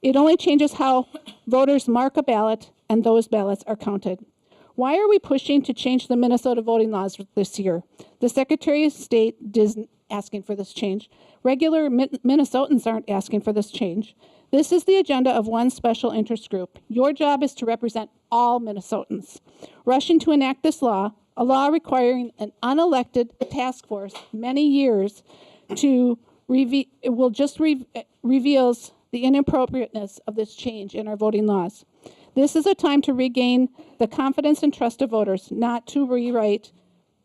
It only changes how voters mark a ballot and those ballots are counted. Why are we pushing to change the Minnesota voting laws this year? The Secretary of State isn't asking for this change. Regular Minnesotans aren't asking for this change. This is the agenda of one special interest group. Your job is to represent all Minnesotans. Rushing to enact this law, a law requiring an unelected task force many years to reveals the inappropriateness of this change in our voting laws. This is a time to regain the confidence and trust of voters, not to rewrite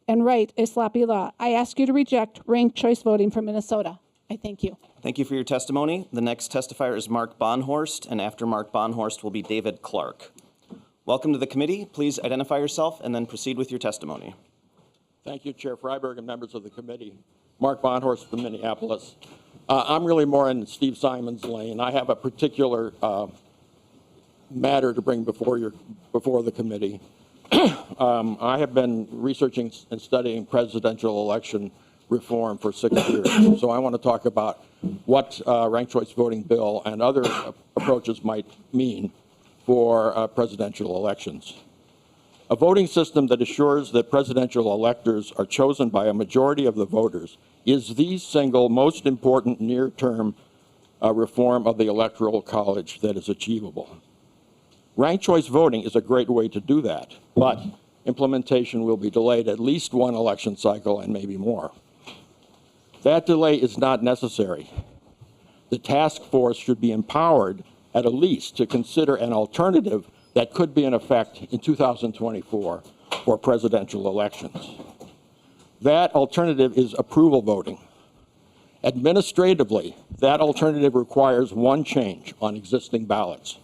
and write a sloppy law. I ask you to reject ranked choice voting for Minnesota. I thank you. Thank you for your testimony. The next testifier is Mark Bonhorst, and after Mark Bonhorst will be David Clark. Welcome to the committee. Please identify yourself and then proceed with your testimony. Thank you, Chair Freiberg and members of the committee. Mark Bonhorst from Minneapolis. I'm really more in Steve Simon's lane. I have a particular matter to bring before the committee. I have been researching and studying presidential election reform for 6 years. So I want to talk about what ranked choice voting bill and other approaches might mean for presidential elections. A voting system that assures that presidential electors are chosen by a majority of the voters is the single most important near-term reform of the Electoral College that is achievable. Ranked choice voting is a great way to do that, but implementation will be delayed at least one election cycle and maybe more. That delay is not necessary. The task force should be empowered at least to consider an alternative that could be in effect in 2024 for presidential elections. That alternative is approval voting. Administratively, that alternative requires one change on existing ballots.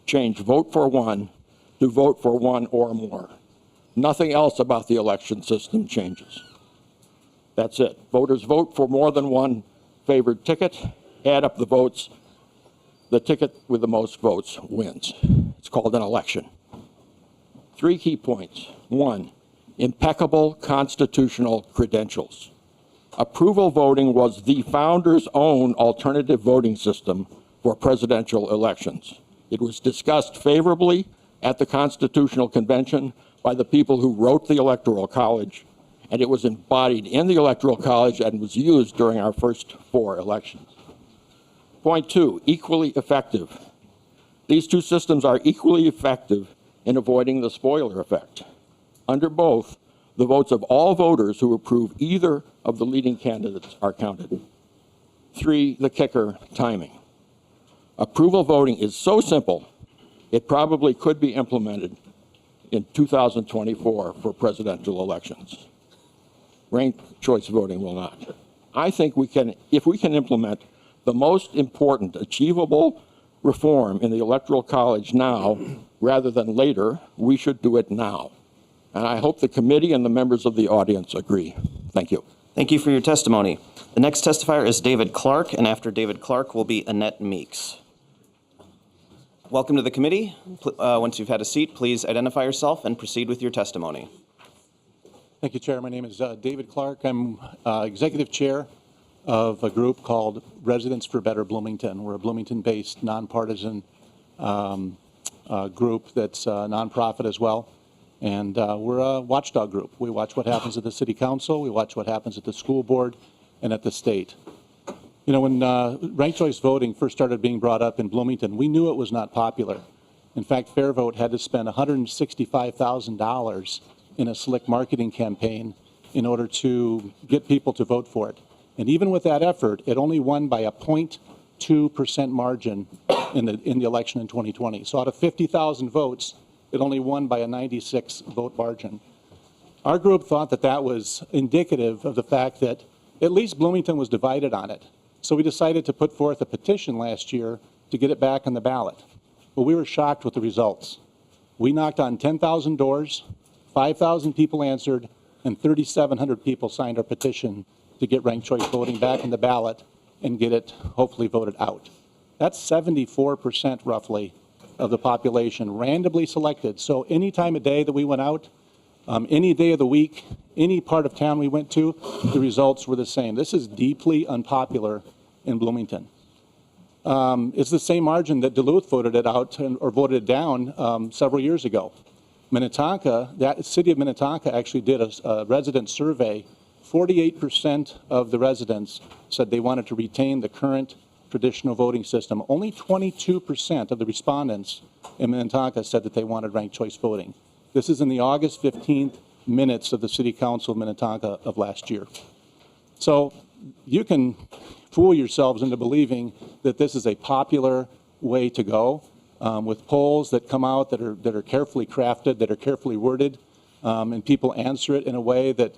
Change vote for one to vote for one or more. Nothing else about the election system changes. That's it. Voters vote for more than one favored ticket, add up the votes. The ticket with the most votes wins. It's called an election. 3 key points. 1, impeccable constitutional credentials. Approval voting was the founders' own alternative voting system for presidential elections. It was discussed favorably at the Constitutional Convention by the people who wrote the Electoral College, and it was embodied in the Electoral College and was used during our first 4 elections. Point 2, equally effective. These 2 systems are equally effective in avoiding the spoiler effect. Under both, the votes of all voters who approve either of the leading candidates are counted. 3, the kicker, timing. Approval voting is so simple, it probably could be implemented in 2024 for presidential elections. Ranked choice voting will not. I think if we can implement the most important achievable reform in the Electoral College now, rather than later, we should do it now. And I hope the committee and the members of the audience agree. Thank you. Thank you for your testimony. The next testifier is David Clark, and after David Clark will be Annette Meeks. Welcome to the committee. Once you've had a seat, please identify yourself and proceed with your testimony. Thank you, Chair. My name is David Clark. I'm Executive Chair of a group called Residents for Better Bloomington. We're a Bloomington-based nonpartisan group that's a nonprofit as well. And we're a watchdog group. We watch what happens at the city council, we watch what happens at the school board, and at the state. You know, when ranked choice voting first started being brought up in Bloomington, we knew it was not popular. In fact, Fair Vote had to spend $165,000 in a slick marketing campaign in order to get people to vote for it. And even with that effort, it only won by a 0.2% margin in the election in 2020. So out of 50,000 votes, it only won by a 96 vote margin. Our group thought that that was indicative of the fact that at least Bloomington was divided on it. So we decided to put forth a petition last year to get it back on the ballot. But we were shocked with the results. We knocked on 10,000 doors, 5,000 people answered, and 3,700 people signed our petition to get ranked choice voting back on the ballot and get it hopefully voted out. That's 74% roughly of the population randomly selected. So any time of day that we went out, any day of the week, any part of town we went to, the results were the same. This is deeply unpopular in Bloomington. It's the same margin that Duluth voted it out or voted it down several years ago. Minnetonka, that city of Minnetonka actually did a resident survey. 48% of the residents said they wanted to retain the current traditional voting system. Only 22% of the respondents in Minnetonka said that they wanted ranked choice voting. This is in the August 15th minutes of the City Council of Minnetonka of last year. So you can fool yourselves into believing that this is a popular way to go with polls that come out that are carefully crafted, that are carefully worded, and people answer it in a way that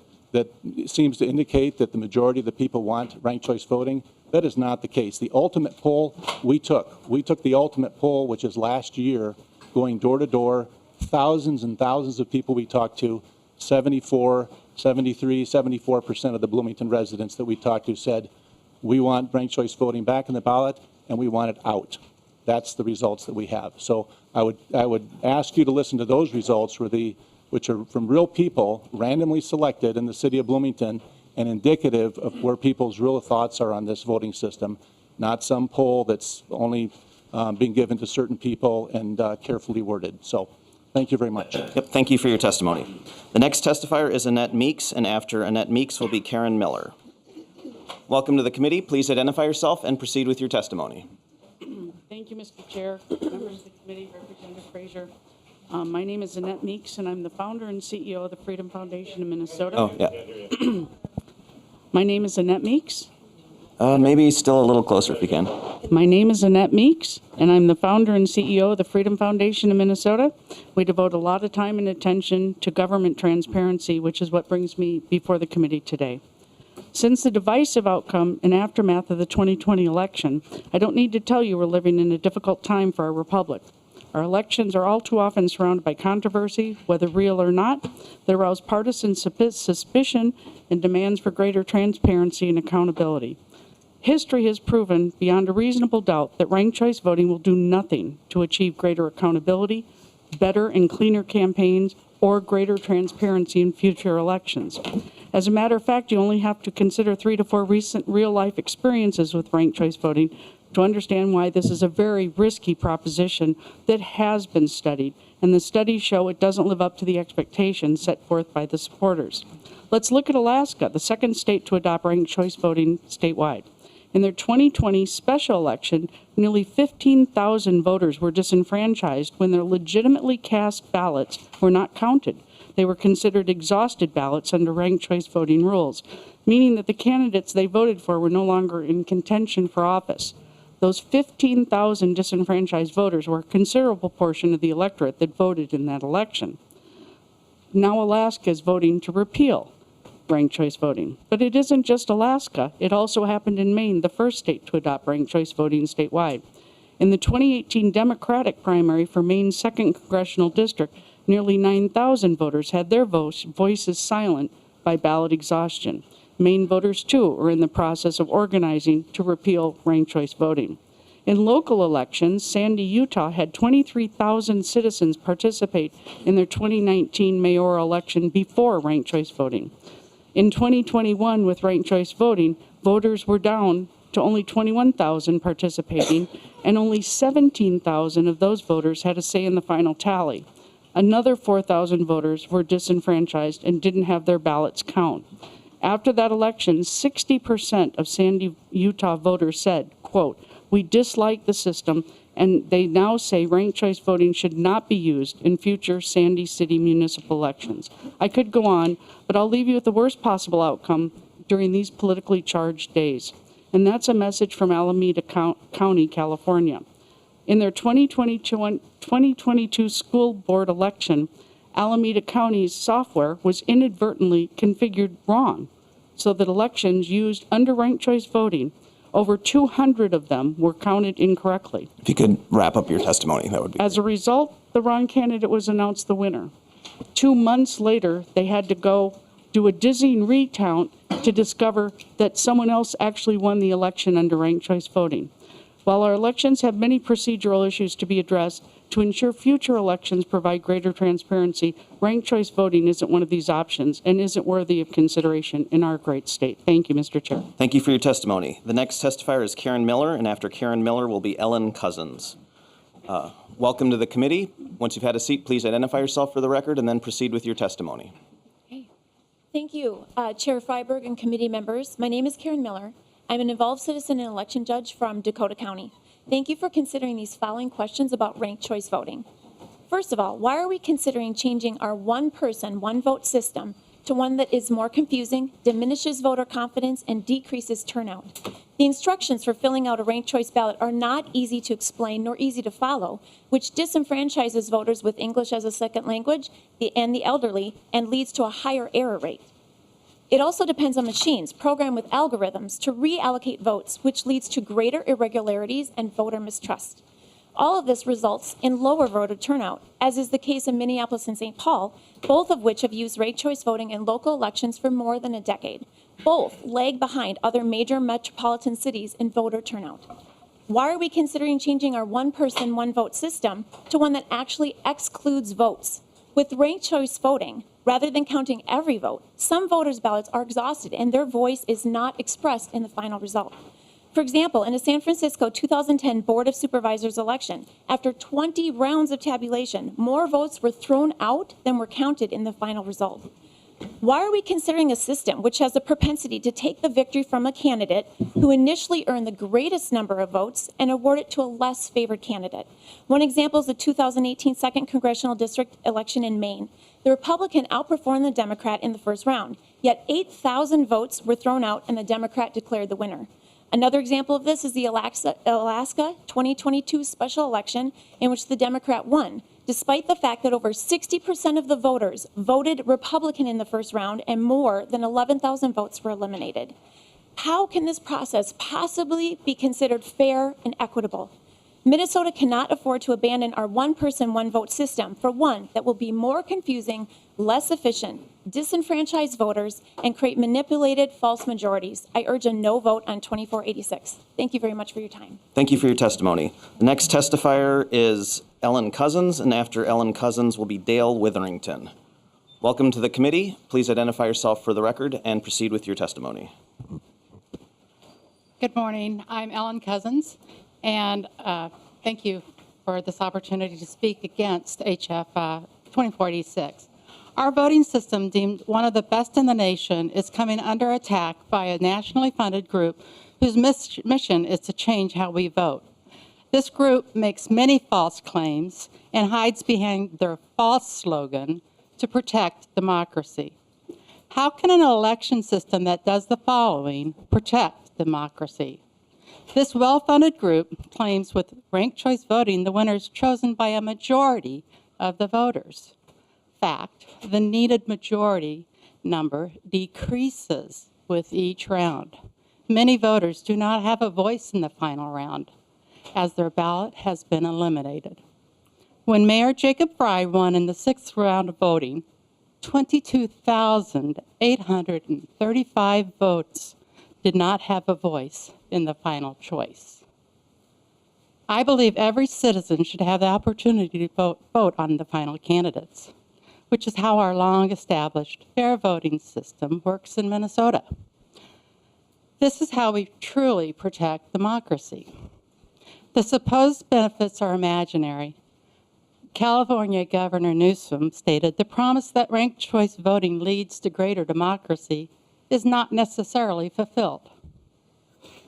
seems to indicate that the majority of the people want ranked choice voting. That is not the case. The ultimate poll we took the ultimate poll, which is last year, going door to door, thousands and thousands of people we talked to, 74% of the Bloomington residents that we talked to said, we want ranked choice voting back in the ballot and we want it out. That's the results that we have. So I would ask you to listen to those results which are from real people, randomly selected in the city of Bloomington and indicative of where people's real thoughts are on this voting system, not some poll that's only being given to certain people and carefully worded. So thank you very much. Yep, thank you for your testimony. The next testifier is Annette Meeks, and after Annette Meeks will be Karen Miller. Welcome to the committee. Please identify yourself and proceed with your testimony. Thank you, Mr. Chair, members of the committee, Representative Fraser. My name is Annette Meeks, and I'm the founder and CEO of the Freedom Foundation of Minnesota. Oh, yeah. My name is Annette Meeks. Maybe still a little closer if you can. My name is Annette Meeks, and I'm the founder and CEO of the Freedom Foundation of Minnesota. We devote a lot of time and attention to government transparency, which is what brings me before the committee today. Since the divisive outcome and aftermath of the 2020 election, I don't need to tell you we're living in a difficult time for our republic. Our elections are all too often surrounded by controversy, whether real or not. They arouse partisan suspicion and demands for greater transparency and accountability. History has proven beyond a reasonable doubt that ranked choice voting will do nothing to achieve greater accountability, better and cleaner campaigns, or greater transparency in future elections. As a matter of fact, you only have to consider 3 to 4 recent real-life experiences with ranked choice voting to understand why this is a very risky proposition that has been studied, and the studies show it doesn't live up to the expectations set forth by the supporters. Let's look at Alaska, the second state to adopt ranked choice voting statewide. In their 2020 special election, nearly 15,000 voters were disenfranchised when their legitimately cast ballots were not counted. They were considered exhausted ballots under ranked choice voting rules, meaning that the candidates they voted for were no longer in contention for office. Those 15,000 disenfranchised voters were a considerable portion of the electorate that voted in that election. Now Alaska is voting to repeal ranked choice voting. But it isn't just Alaska. It also happened in Maine, the first state to adopt ranked choice voting statewide. In the 2018 Democratic primary for Maine's 2nd Congressional District, nearly 9,000 voters had their voices silent by ballot exhaustion. Maine voters, too, are in the process of organizing to repeal ranked choice voting. In local elections, Sandy, Utah had 23,000 citizens participate in their 2019 mayoral election before ranked choice voting. In 2021, with ranked choice voting, voters were down to only 21,000 participating, and only 17,000 of those voters had a say in the final tally. Another 4,000 voters were disenfranchised and didn't have their ballots counted. After that election, 60% of Sandy, Utah voters said, quote, "We dislike the system," and they now say ranked choice voting should not be used in future Sandy City municipal elections. I could go on, but I'll leave you with the worst possible outcome during these politically charged days. And that's a message from Alameda County, California. In their 2022 school board election, Alameda County's software was inadvertently configured wrong, so that elections used under ranked choice voting Over 200 of them were counted incorrectly. If you could wrap up your testimony, that would be. As a result, the wrong candidate was announced the winner. 2 months later, they had to go do a dizzying recount to discover that someone else actually won the election under ranked choice voting. While our elections have many procedural issues to be addressed, to ensure future elections provide greater transparency, ranked choice voting isn't one of these options and isn't worthy of consideration in our great state. Thank you, Mr. Chair. Thank you for your testimony. The next testifier is Karen Miller, and after Karen Miller will be Ellen Cousins. Welcome to the committee. Once you've had a seat, please identify yourself for the record and then proceed with your testimony. Thank you, Chair Freiberg and committee members. My name is Karen Miller. I'm an involved citizen and election judge from Dakota County. Thank you for considering these following questions about ranked choice voting. First of all, why are we considering changing our one-person, one-vote system to one that is more confusing, diminishes voter confidence, and decreases turnout? The instructions for filling out a ranked choice ballot are not easy to explain nor easy to follow, which disenfranchises voters with English as a second language and the elderly and leads to a higher error rate. It also depends on machines programmed with algorithms to reallocate votes, which leads to greater irregularities and voter mistrust. All of this results in lower voter turnout, as is the case in Minneapolis and St. Paul, both of which have used ranked choice voting in local elections for more than a decade. Both lag behind other major metropolitan cities in voter turnout. Why are we considering changing our one-person, one-vote system to one that actually excludes votes? With ranked choice voting, rather than counting every vote, some voters' ballots are exhausted and their voice is not expressed in the final result. For example, in a San Francisco 2010 Board of Supervisors election, after 20 rounds of tabulation, more votes were thrown out than were counted in the final result. Why are we considering a system which has a propensity to take the victory from a candidate who initially earned the greatest number of votes and award it to a less favored candidate? One example is the 2018 2nd Congressional District election in Maine. The Republican outperformed the Democrat in the first round, yet 8,000 votes were thrown out and the Democrat declared the winner. Another example of this is the Alaska 2022 special election in which the Democrat won, despite the fact that over 60% of the voters voted Republican in the first round and more than 11,000 votes were eliminated. How can this process possibly be considered fair and equitable? Minnesota cannot afford to abandon our one-person, one-vote system for one that will be more confusing, less efficient, disenfranchise voters, and create manipulated false majorities. I urge a no vote on 2486. Thank you very much for your time. Thank you for your testimony. The next testifier is Ellen Cousins, and after Ellen Cousins will be Dale Witherington. Welcome to the committee. Please identify yourself for the record and proceed with your testimony. Good morning. I'm Ellen Cousins, and thank you for this opportunity to speak against HF 2486. Our voting system, deemed one of the best in the nation, is coming under attack by a nationally funded group whose mission is to change how we vote. This group makes many false claims and hides behind their false slogan to protect democracy. How can an election system that does the following protect democracy? This well-funded group claims with ranked choice voting, the winner is chosen by a majority of the voters. Fact, the needed majority number decreases with each round. Many voters do not have a voice in the final round, as their ballot has been eliminated. When Mayor Jacob Fry won in the 6th round of voting, 22,835 votes did not have a voice in the final choice. I believe every citizen should have the opportunity to vote on the final candidates, which is how our long-established fair voting system works in Minnesota. This is how we truly protect democracy. The supposed benefits are imaginary. California Governor Newsom stated the promise that ranked choice voting leads to greater democracy is not necessarily fulfilled.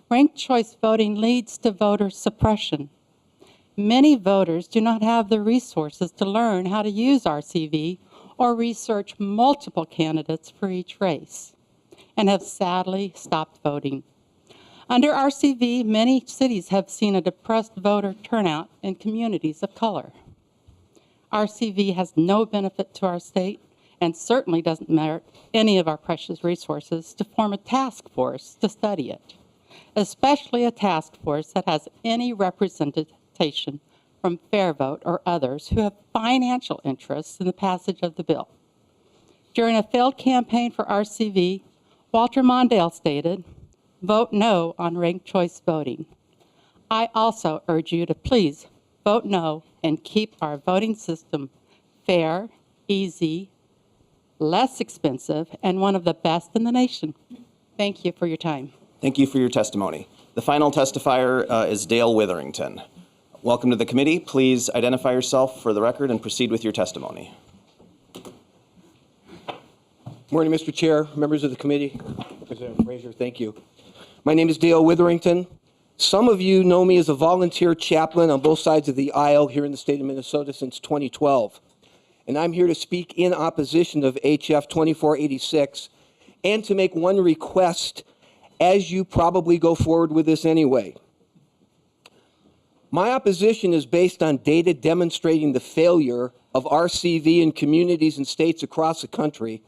Ranked choice voting leads to voter suppression. Many voters do not have the resources to learn how to use RCV or research multiple candidates for each race, and have sadly stopped voting. Under RCV, many cities have seen a depressed voter turnout in communities of color. RCV has no benefit to our state and certainly doesn't merit any of our precious resources to form a task force to study it. especially a task force that has any representation from Fair Vote or others who have financial interests in the passage of the bill. During a failed campaign for RCV, Walter Mondale stated, "Vote no on ranked choice voting." I also urge you to please vote no and keep our voting system fair, easy, less expensive, and one of the best in the nation. Thank you for your time. Thank you for your testimony. The final testifier is Dale Witherington. Welcome to the committee. Please identify yourself for the record and proceed with your testimony. Morning, Mr. Chair, members of the committee. Representative Fraser, thank you. My name is Dale Witherington. Some of you know me as a volunteer chaplain on both sides of the aisle here in the state of Minnesota since 2012. And I'm here to speak in opposition of HF 2486 and to make one request as you probably go forward with this anyway. My opposition is based on data demonstrating the failure of RCV in communities and states across the country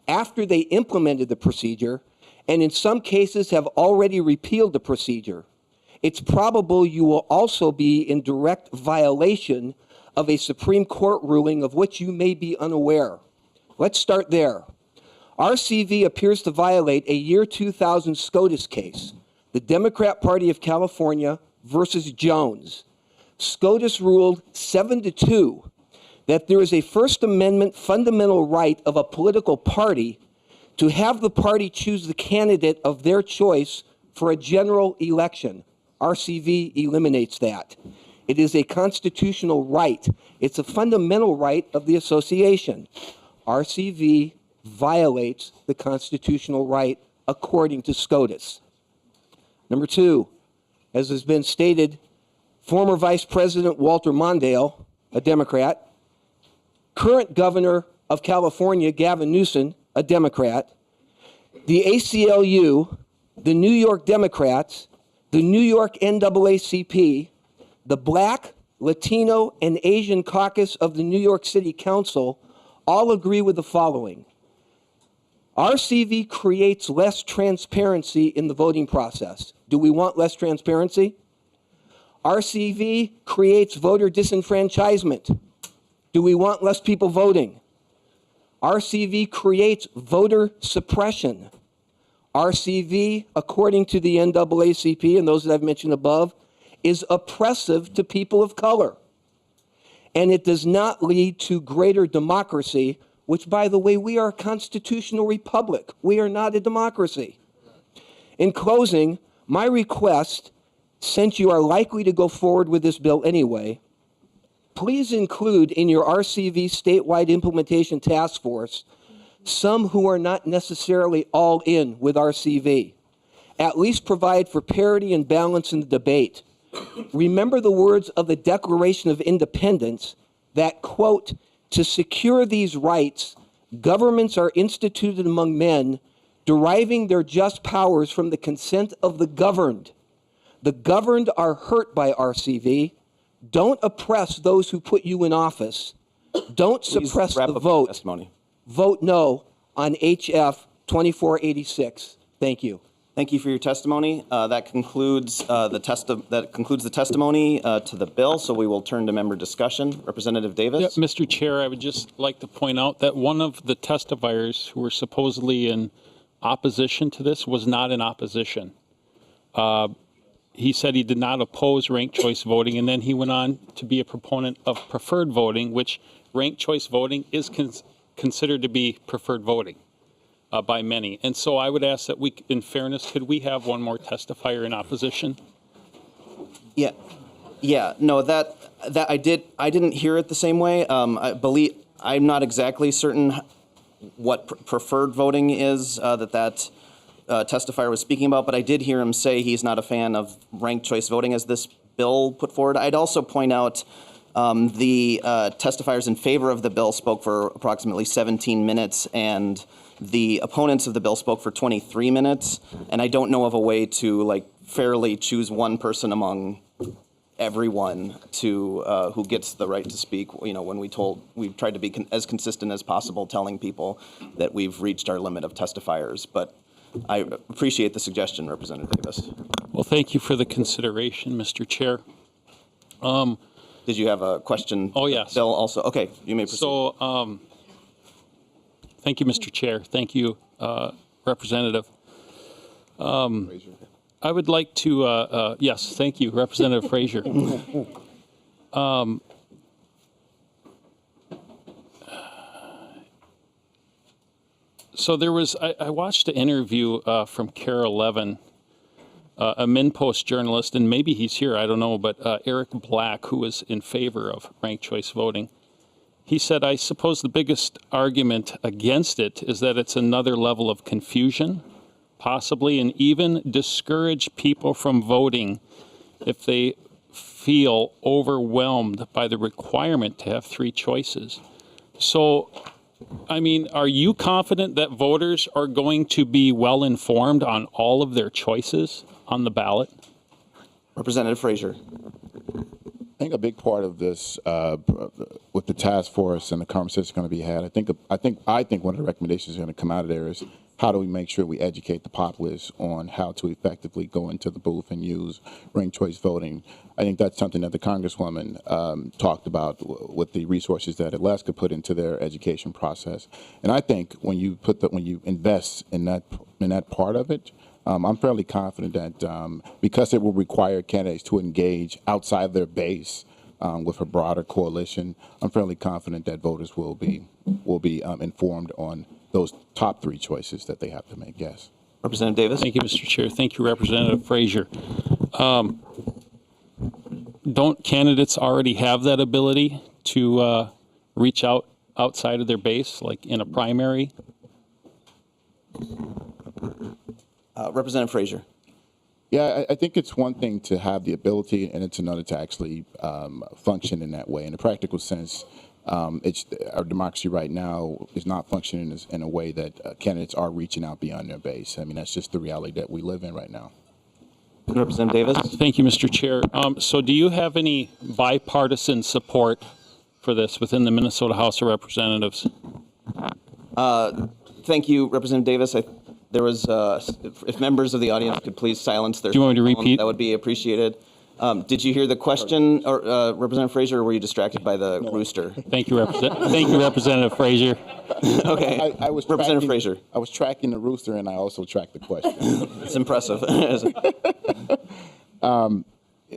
after they implemented the procedure, and in some cases have already repealed the procedure. It's probable you will also be in direct violation of a Supreme Court ruling of which you may be unaware. Let's start there. RCV appears to violate a year 2000 SCOTUS case, the Democrat Party of California versus Jones. SCOTUS ruled 7-2 that there is a First Amendment fundamental right of a political party to have the party choose the candidate of their choice for a general election. RCV eliminates that. It is a constitutional right. It's a fundamental right of the association. RCV violates the constitutional right according to SCOTUS. Number two, as has been stated, former Vice President Walter Mondale, a Democrat, current governor of California, Gavin Newsom, a Democrat, the ACLU, the New York Democrats, the New York NAACP, the Black, Latino, and Asian caucus of the New York City Council all agree with the following. RCV creates less transparency in the voting process. Do we want less transparency? RCV creates voter disenfranchisement. Do we want less people voting? RCV creates voter suppression. RCV, according to the NAACP and those that I've mentioned above, is oppressive to people of color. And it does not lead to greater democracy, which, by the way, we are a constitutional republic. We are not a democracy. In closing, my request, since you are likely to go forward with this bill anyway, please include in your RCV statewide implementation task force some who are not necessarily all in with RCV. At least provide for parity and balance in the debate. Remember the words of the Declaration of Independence that, quote, "To secure these rights, governments are instituted among men, deriving their just powers from the consent of the governed. The governed are hurt by RCV. Don't oppress those who put you in office. Don't suppress the vote. Testimony. Vote no on HF 2486. Thank you. Thank you for your testimony. That concludes the testimony to the bill. So we will turn to member discussion. Representative Davis. Yeah, Mr. Chair, I would just like to point out that one of the testifiers who were supposedly in opposition to this was not in opposition. He said he did not oppose ranked choice voting, and then he went on to be a proponent of preferred voting, which ranked choice voting is considered to be preferred voting by many. And so I would ask that we, in fairness, could we have one more testifier in opposition? Yeah, no, that I didn't hear it the same way. I'm not exactly certain what preferred voting is that testifier was speaking about, but I did hear him say he's not a fan of ranked choice voting as this bill put forward. I'd also point out the testifiers in favor of the bill spoke for approximately 17 minutes, and the opponents of the bill spoke for 23 minutes. And I don't know of a way to fairly choose one person among everyone to who gets the right to speak. You know, when we've tried to be as consistent as possible, telling people that we've reached our limit of testifiers. But I appreciate the suggestion, Representative Davis. Well, thank you for the consideration, Mr. Chair. Did you have a question? Oh, yes. Bill, also. Okay, you may proceed. So, thank you, Mr. Chair. Thank you, Representative. I would like to, yes, thank you, Representative Fraser. So there was, I watched an interview from Carol Levin, a MinPost journalist, and maybe he's here, I don't know, but Eric Black, who was in favor of ranked choice voting. He said, I suppose the biggest argument against it is that it's another level of confusion, possibly, and even discourage people from voting if they feel overwhelmed by the requirement to have 3 choices. So, I mean, are you confident that voters are going to be well informed on all of their choices on the ballot? Representative Fraser. I think a big part of this, with the task force and the conversation going to be had, I think one of the recommendations going to come out of there is how do we make sure we educate the populace on how to effectively go into the booth and use ranked choice voting. I think that's something that the Congresswoman talked about with the resources that Alaska put into their education process. And I think when you invest in that part of it, I'm fairly confident that because it will require candidates to engage outside their base with a broader coalition, I'm fairly confident that voters will be informed on those top 3 choices that they have to make. Yes. Representative Davis. Thank you, Mr. Chair. Thank you, Representative Fraser. Don't candidates already have that ability to reach out outside of their base, like in a primary? Representative Fraser. Yeah, I think it's one thing to have the ability, and it's another to actually function in that way. In a practical sense, our democracy right now is not functioning in a way that candidates are reaching out beyond their base. I mean, that's just the reality that we live in right now. Representative Davis. Thank you, Mr. Chair. So do you have any bipartisan support for this within the Minnesota House of Representatives? Thank you, Representative Davis. There was, if members of the audience could please silence their. Do you want me to repeat? That would be appreciated. Did you hear the question, or, Representative Fraser, or were you distracted by the rooster? Thank you, Representative Fraser. Okay, I was Representative Fraser. I was tracking the rooster, and I also tracked the question. It's impressive.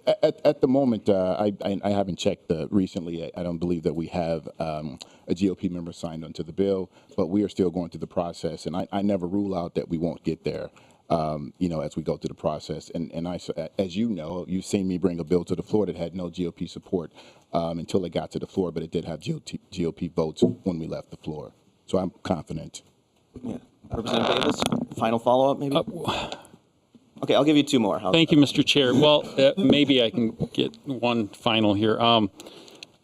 At the moment, I haven't checked recently. I don't believe that we have a GOP member signed onto the bill, but we are still going through the process, and I never rule out that we won't get there. As we go through the process. And as you know, you've seen me bring a bill to the floor that had no GOP support until it got to the floor, but it did have GOP votes when we left the floor. So I'm confident. Yeah. Representative Davis, final follow-up, maybe? Okay, I'll give you 2 more. Thank you, Mr. Chair. Well, maybe I can get one final here.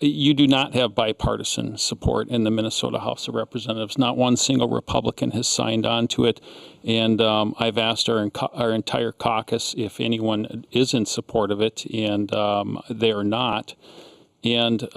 You do not have bipartisan support in the Minnesota House of Representatives. Not one single Republican has signed on to it. And I've asked our entire caucus if anyone is in support of it, and they are not. And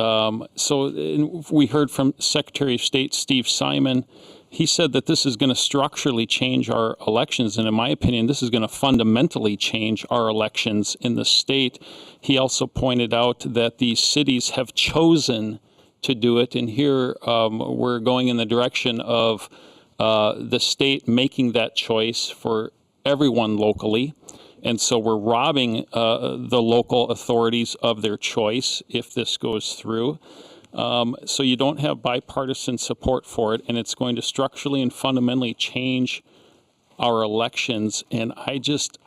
so we heard from Secretary of State Steve Simon. He said that this is going to structurally change our elections, and in my opinion, this is going to fundamentally change our elections in the state. He also pointed out that these cities have chosen to do it, and here we're going in the direction of the state making that choice for everyone locally. And so we're robbing the local authorities of their choice if this goes through. So you don't have bipartisan support for it, and it's going to structurally and fundamentally change our elections. And I just,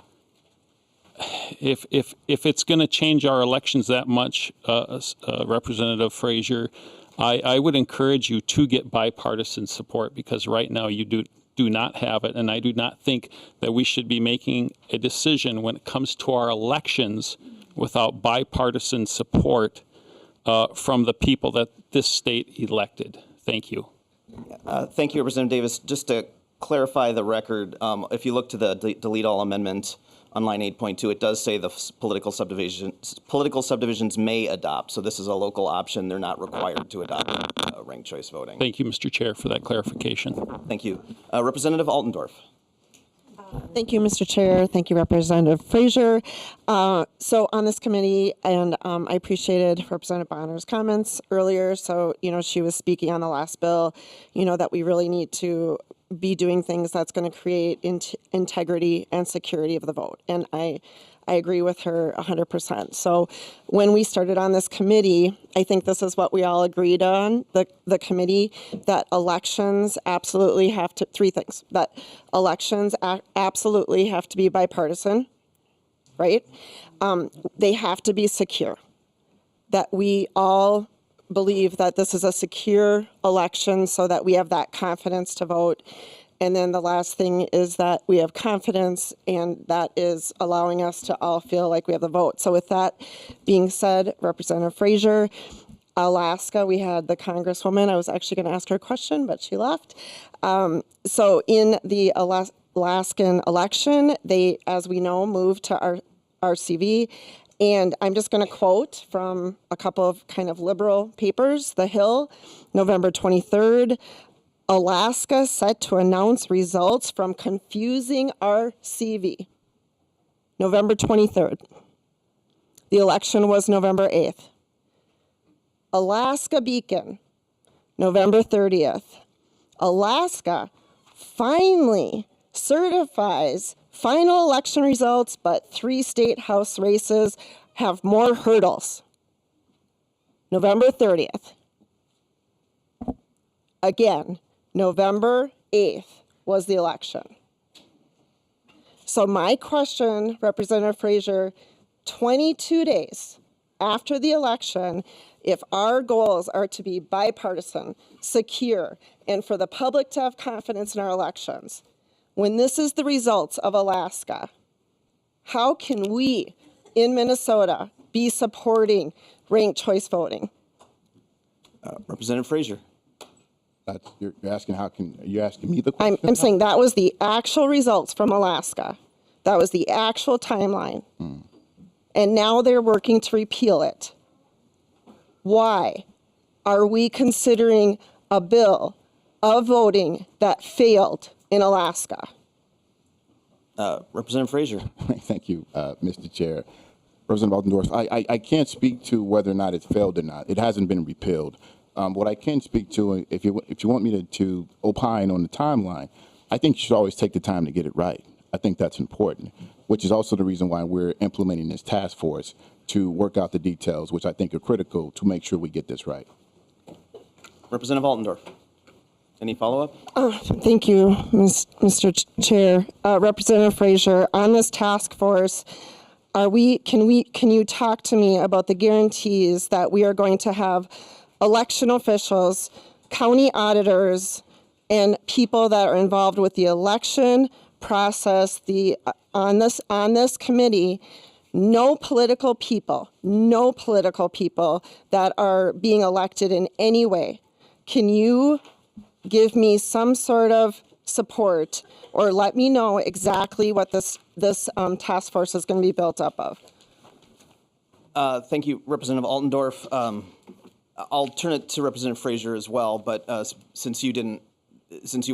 if it's going to change our elections that much, Representative Fraser, I would encourage you to get bipartisan support, because right now you do not have it, and I do not think that we should be making a decision when it comes to our elections without bipartisan support from the people that this state elected. Thank you. Thank you, Representative Davis. Just to clarify the record, if you look to the delete all amendment on line 8.2, it does say the political subdivisions may adopt. So this is a local option. They're not required to adopt ranked choice voting. Thank you, Mr. Chair, for that clarification. Thank you. Representative Altendorf. Thank you, Mr. Chair. Thank you, Representative Fraser. So on this committee, and I appreciated Representative Bonner's comments earlier. So, she was speaking on the last bill, that we really need to be doing things that's going to create integrity and security of the vote. And I agree with her 100%. So when we started on this committee, I think this is what we all agreed on, the committee, that elections absolutely have to, three things, that elections absolutely have to be bipartisan, right? They have to be secure, that we all believe that this is a secure election so that we have that confidence to vote. And then the last thing is that we have confidence, and that is allowing us to all feel like we have the vote. So with that being said, Representative Fraser, Alaska, we had the Congresswoman. I was actually going to ask her a question, but she left. So in the Alaskan election, they, as we know, moved to RCV. And I'm just going to quote from a couple of kind of liberal papers. The Hill, November 23rd, Alaska set to announce results from confusing RCV. November 23rd. The election was November 8th. Alaska Beacon, November 30th. Alaska finally certifies final election results, but 3 state house races have more hurdles. November 30th. Again, November 8th was the election. So my question, Representative Fraser, 22 days after the election, if our goals are to be bipartisan, secure, and for the public to have confidence in our elections, when this is the results of Alaska, how can we in Minnesota be supporting ranked choice voting? Representative Fraser. You're asking how can, are you asking me the question? I'm saying that was the actual results from Alaska. That was the actual timeline. And now they're working to repeal it. Why are we considering a bill of voting that failed in Alaska? Representative Fraser. Thank you, Mr. Chair. Representative Bonhorst, I can't speak to whether or not it failed or not. It hasn't been repealed. What I can speak to, if you want me to opine on the timeline, I think you should always take the time to get it right. I think that's important, which is also the reason why we're implementing this task force to work out the details, which I think are critical to make sure we get this right. Representative Altendorf. Any follow-up? Thank you, Mr. Chair. Representative Fraser, on this task force, can you talk to me about the guarantees that we are going to have election officials, county auditors, and people that are involved with the election process, on this committee, no political people that are being elected in any way. Can you give me some sort of support or let me know exactly what this task force is going to be built up of? Thank you, Representative Altendorf. I'll turn it to Representative Fraser as well, but since you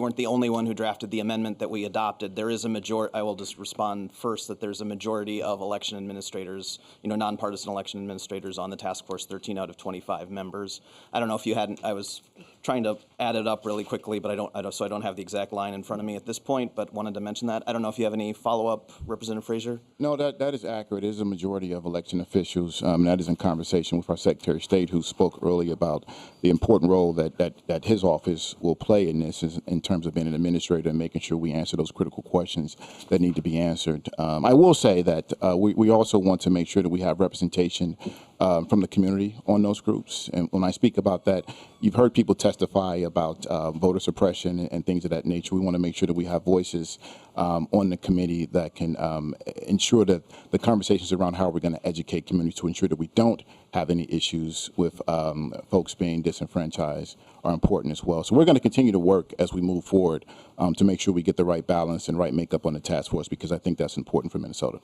weren't the only one who drafted the amendment that we adopted, there is a majority. I will just respond first that there's a majority of election administrators, nonpartisan election administrators on the task force, 13 out of 25 members. I don't know if you hadn't. I was trying to add it up really quickly, but I don't have the exact line in front of me at this point, but wanted to mention that. I don't know if you have any follow-up, Representative Fraser? No, that is accurate. It is a majority of election officials. And that is in conversation with our Secretary of State, who spoke earlier about the important role that his office will play in this in terms of being an administrator and making sure we answer those critical questions that need to be answered. I will say that we also want to make sure that we have representation from the community on those groups. And when I speak about that, you've heard people testify about voter suppression and things of that nature. We want to make sure that we have voices on the committee that can ensure that the conversations around how we're going to educate communities to ensure that we don't have any issues with folks being disenfranchised are important as well. So we're going to continue to work as we move forward to make sure we get the right balance and right makeup on the task force, because I think that's important for Minnesota.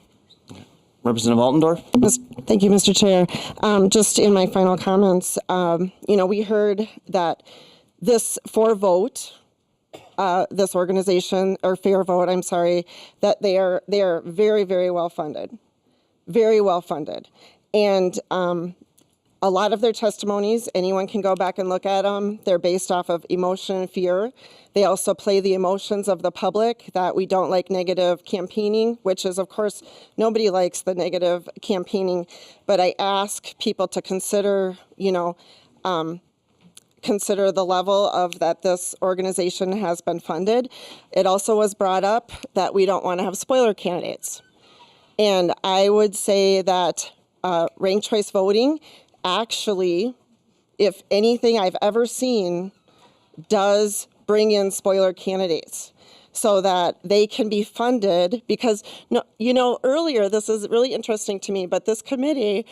Representative Altendorf. Thank you, Mr. Chair. Just in my final comments, we heard that this for vote this organization, or Fair Vote, I'm sorry, that they are very, very well funded. Very well funded. And a lot of their testimonies, anyone can go back and look at them. They're based off of emotion and fear. They also play the emotions of the public, that we don't like negative campaigning, which is, of course, nobody likes the negative campaigning. But I ask people to consider, consider the level of that this organization has been funded. It also was brought up that we don't want to have spoiler candidates. And I would say that ranked choice voting actually, if anything I've ever seen, does bring in spoiler candidates so that they can be funded. Because, earlier, this is really interesting to me, but this committee,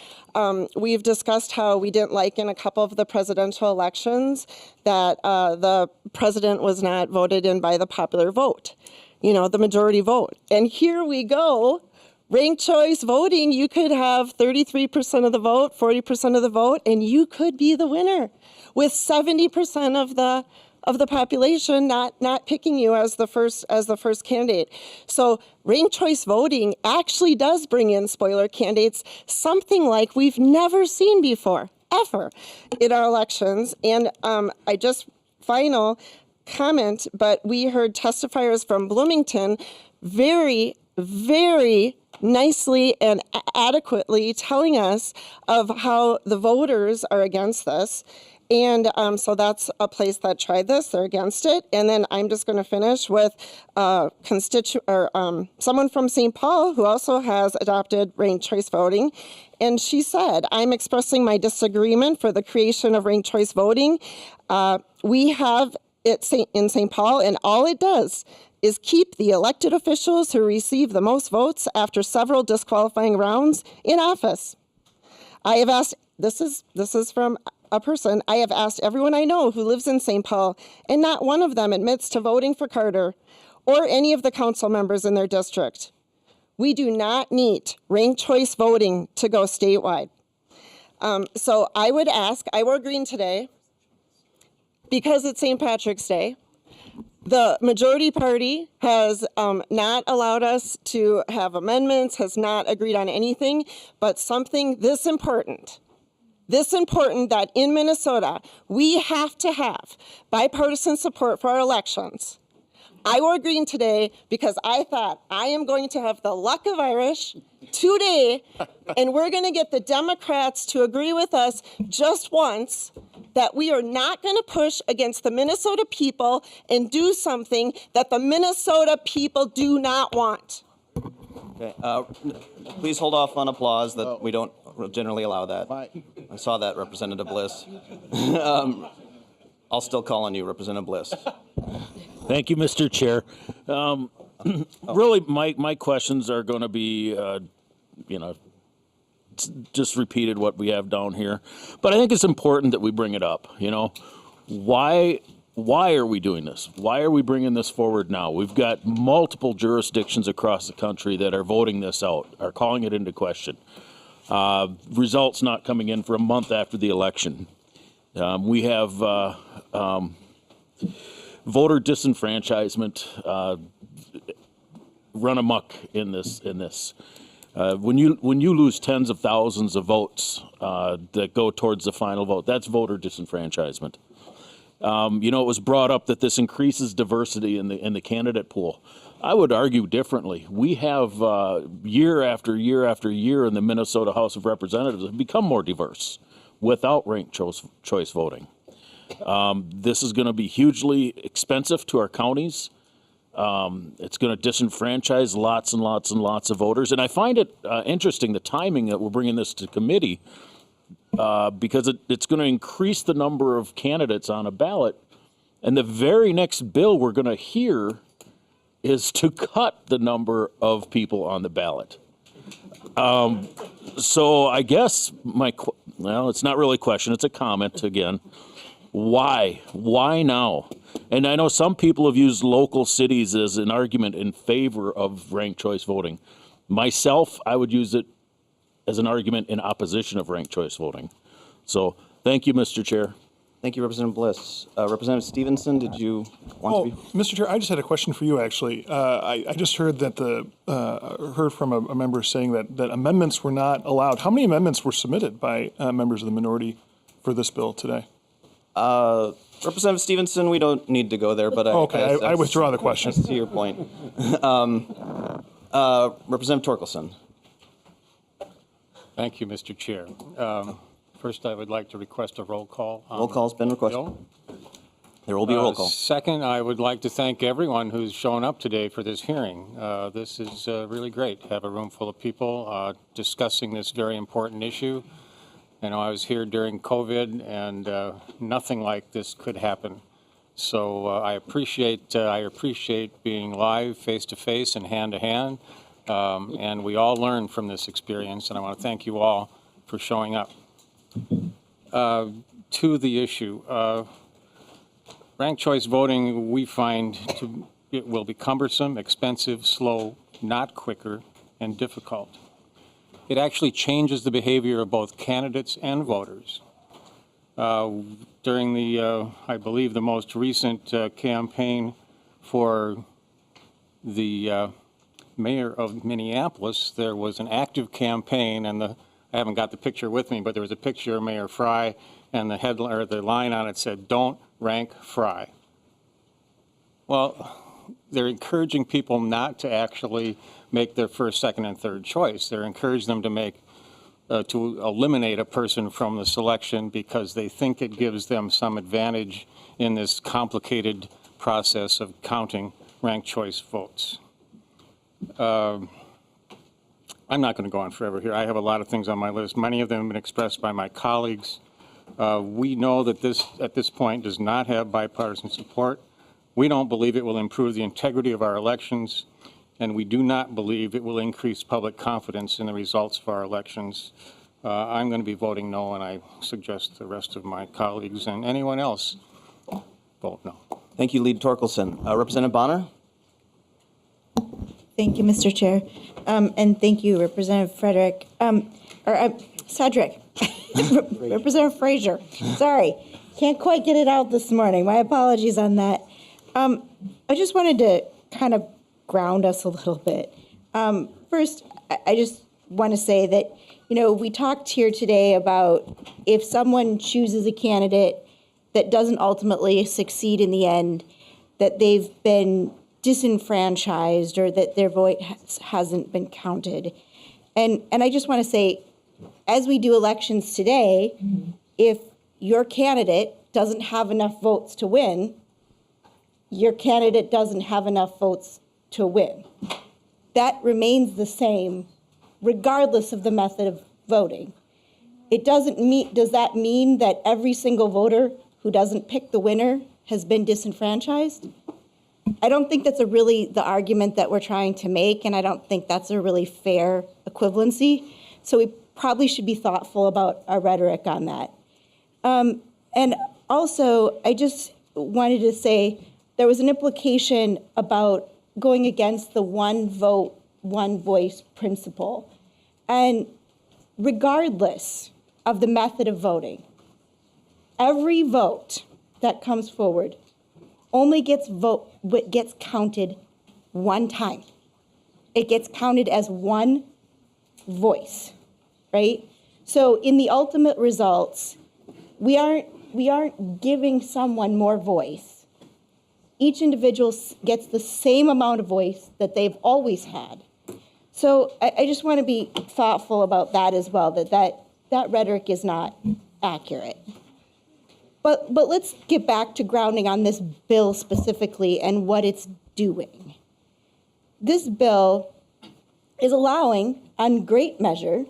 we've discussed how we didn't like in a couple of the presidential elections that the president was not voted in by the popular vote, the majority vote. And here we go. Ranked choice voting, you could have 33% of the vote, 40% of the vote, and you could be the winner with 70% of the population not picking you as the first candidate. So ranked choice voting actually does bring in spoiler candidates, something like we've never seen before, ever, in our elections. And I just final comment, but we heard testifiers from Bloomington very, very nicely and adequately telling us of how the voters are against this. And so that's a place that tried this, they're against it. And then I'm just going to finish with someone from St. Paul who also has adopted ranked choice voting. And she said, I'm expressing my disagreement for the creation of ranked choice voting. We have it in St. Paul, and all it does is keep the elected officials who receive the most votes after several disqualifying rounds in office. I have asked, this is from a person, I have asked everyone I know who lives in St. Paul, and not one of them admits to voting for Carter or any of the council members in their district. We do not need ranked choice voting to go statewide. So I would ask, I wore green today because it's St. Patrick's Day. The majority party has not allowed us to have amendments, has not agreed on anything, but something this important that in Minnesota, we have to have bipartisan support for our elections. I wore green today because I thought I am going to have the luck of Irish today, and we're going to get the Democrats to agree with us just once that we are not going to push against the Minnesota people and do something that the Minnesota people do not want. Okay, please hold off on applause. That we don't generally allow that. I saw that, Representative Bliss. I'll still call on you, Representative Bliss. Thank you, Mr. Chair. Really, my questions are going to be, just repeated what we have down here. But I think it's important that we bring it up. Why are we doing this? Why are we bringing this forward now? We've got multiple jurisdictions across the country that are voting this out, are calling it into question. Results not coming in for a month after the election. We have voter disenfranchisement run amok in this. When you lose tens of thousands of votes that go towards the final vote, that's voter disenfranchisement. It was brought up that this increases diversity in the candidate pool. I would argue differently. We have year after year after year in the Minnesota House of Representatives have become more diverse without ranked choice voting. This is going to be hugely expensive to our counties. It's going to disenfranchise lots and lots and lots of voters. And I find it interesting, the timing that we're bringing this to committee, because it's going to increase the number of candidates on a ballot. And the very next bill we're going to hear is to cut the number of people on the ballot. So I guess it's not really a question, it's a comment again. Why? Why now? And I know some people have used local cities as an argument in favor of ranked choice voting. Myself, I would use it as an argument in opposition of ranked choice voting. So thank you, Mr. Chair. Thank you, Representative Bliss. Representative Stevenson, did you want to be? Mr. Chair, I just had a question for you, actually. I just heard that heard from a member saying that amendments were not allowed. How many amendments were submitted by members of the minority for this bill today? Representative Stevenson, we don't need to go there, but I withdraw the question. To your point. Representative Torkelson. Thank you, Mr. Chair. First, I would like to request a roll call. Roll call's been requested. There will be a roll call. Second, I would like to thank everyone who's shown up today for this hearing. This is really great to have a room full of people discussing this very important issue. You know, I was here during COVID, and nothing like this could happen. So I appreciate being live, face to face, and hand to hand. And we all learn from this experience, and I want to thank you all for showing up. To the issue, ranked choice voting, we find it will be cumbersome, expensive, slow, not quicker, and difficult. It actually changes the behavior of both candidates and voters. During the, I believe, the most recent campaign for the mayor of Minneapolis, there was an active campaign, and I haven't got the picture with me, but there was a picture of Mayor Fry, and the headline or the line on it said, "Don't rank Fry." Well, they're encouraging people not to actually make their first, second, and third choice. They're encouraging them to make to eliminate a person from the selection because they think it gives them some advantage in this complicated process of counting ranked choice votes. I'm not going to go on forever here. I have a lot of things on my list. Many of them have been expressed by my colleagues. We know that this, at this point, does not have bipartisan support. We don't believe it will improve the integrity of our elections, and we do not believe it will increase public confidence in the results of our elections. I'm going to be voting no, and I suggest the rest of my colleagues and anyone else vote no. Thank you, Lead Torkelson. Representative Bonner? Thank you, Mr. Chair. And thank you, Representative Cedric. Representative Fraser. Sorry, can't quite get it out this morning. My apologies on that. I just wanted to kind of ground us a little bit. First, I just want to say that, you know, we talked here today about if someone chooses a candidate that doesn't ultimately succeed in the end, that they've been disenfranchised or that their vote hasn't been counted. And I just want to say, as we do elections today, if your candidate doesn't have enough votes to win, your candidate doesn't have enough votes to win. That remains the same regardless of the method of voting. It doesn't mean, does that mean that every single voter who doesn't pick the winner has been disenfranchised? I don't think that's really the argument that we're trying to make, and I don't think that's a really fair equivalency. So we probably should be thoughtful about our rhetoric on that. And also, I just wanted to say there was an implication about going against the one vote, one voice principle. And regardless of the method of voting, every vote that comes forward only gets counted one time. It gets counted as one voice, right? So in the ultimate results, we aren't giving someone more voice. Each individual gets the same amount of voice that they've always had. So I just want to be thoughtful about that as well, that rhetoric is not accurate. But let's get back to grounding on this bill specifically and what it's doing. This bill is allowing, on great measure,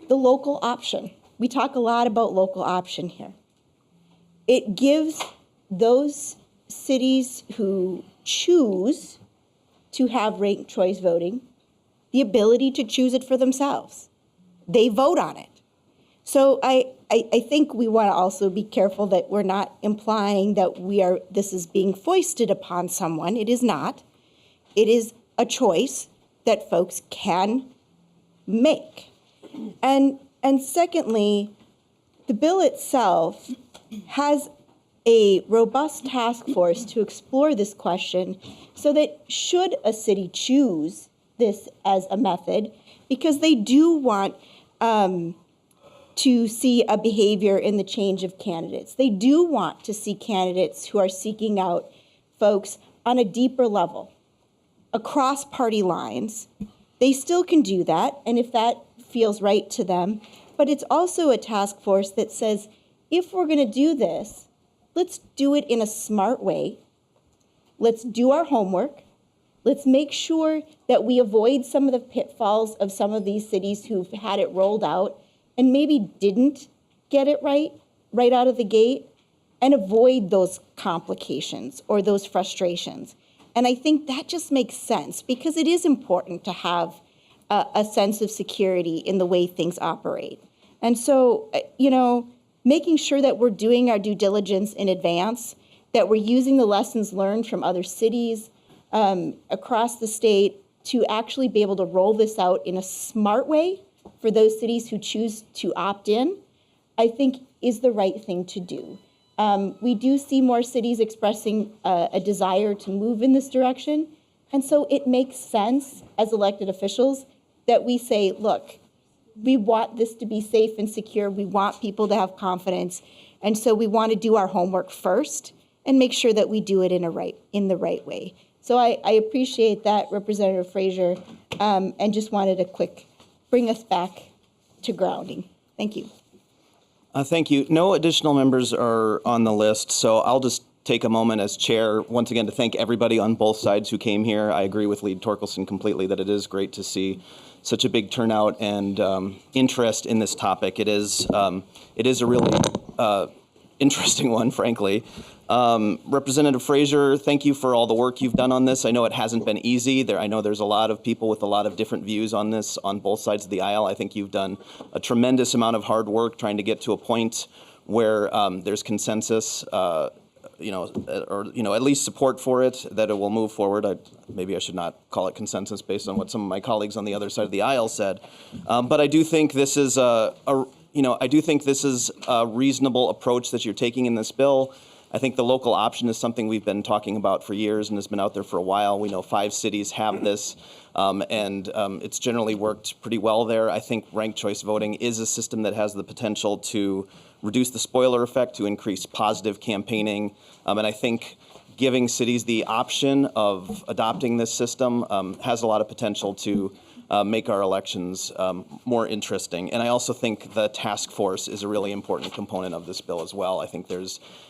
the local option. We talk a lot about local option here. It gives those cities who choose to have ranked choice voting the ability to choose it for themselves. They vote on it. So I think we want to also be careful that we're not implying that this is being foisted upon someone. It is not. It is a choice that folks can make. And secondly, the bill itself has a robust task force to explore this question so that should a city choose this as a method, because they do want to see a behavior in the change of candidates. They do want to see candidates who are seeking out folks on a deeper level, across party lines. They still can do that, and if that feels right to them, but it's also a task force that says, if we're going to do this, let's do it in a smart way. Let's do our homework. Let's make sure that we avoid some of the pitfalls of some of these cities who've had it rolled out and maybe didn't get it right out of the gate, and avoid those complications or those frustrations. And I think that just makes sense, because it is important to have a sense of security in the way things operate. And so, making sure that we're doing our due diligence in advance, that we're using the lessons learned from other cities across the state to actually be able to roll this out in a smart way for those cities who choose to opt in, I think is the right thing to do. We do see more cities expressing a desire to move in this direction. And so it makes sense as elected officials that we say, look, we want this to be safe and secure. We want people to have confidence. And so we want to do our homework first and make sure that we do it in the right way. So I appreciate that, Representative Fraser, and just wanted to bring us back to grounding. Thank you. Thank you. No additional members are on the list, so I'll just take a moment as chair once again to thank everybody on both sides who came here. I agree with Lead Torkelson completely that it is great to see such a big turnout and interest in this topic. It is a really interesting one, frankly. Representative Fraser, thank you for all the work you've done on this. I know it hasn't been easy. I know there's a lot of people with a lot of different views on this on both sides of the aisle. I think you've done a tremendous amount of hard work trying to get to a point where there's consensus, or at least support for it, that it will move forward. Maybe I should not call it consensus based on what some of my colleagues on the other side of the aisle said, but I do think this is a reasonable approach that you're taking in this bill. I think the local option is something we've been talking about for years and has been out there for a while. We know 5 cities have this, and it's generally worked pretty well there. I think ranked choice voting is a system that has the potential to reduce the spoiler effect, to increase positive campaigning, and I think giving cities the option of adopting this system has a lot of potential to make our elections more interesting. And I also think the task force is a really important component of this bill as well. I think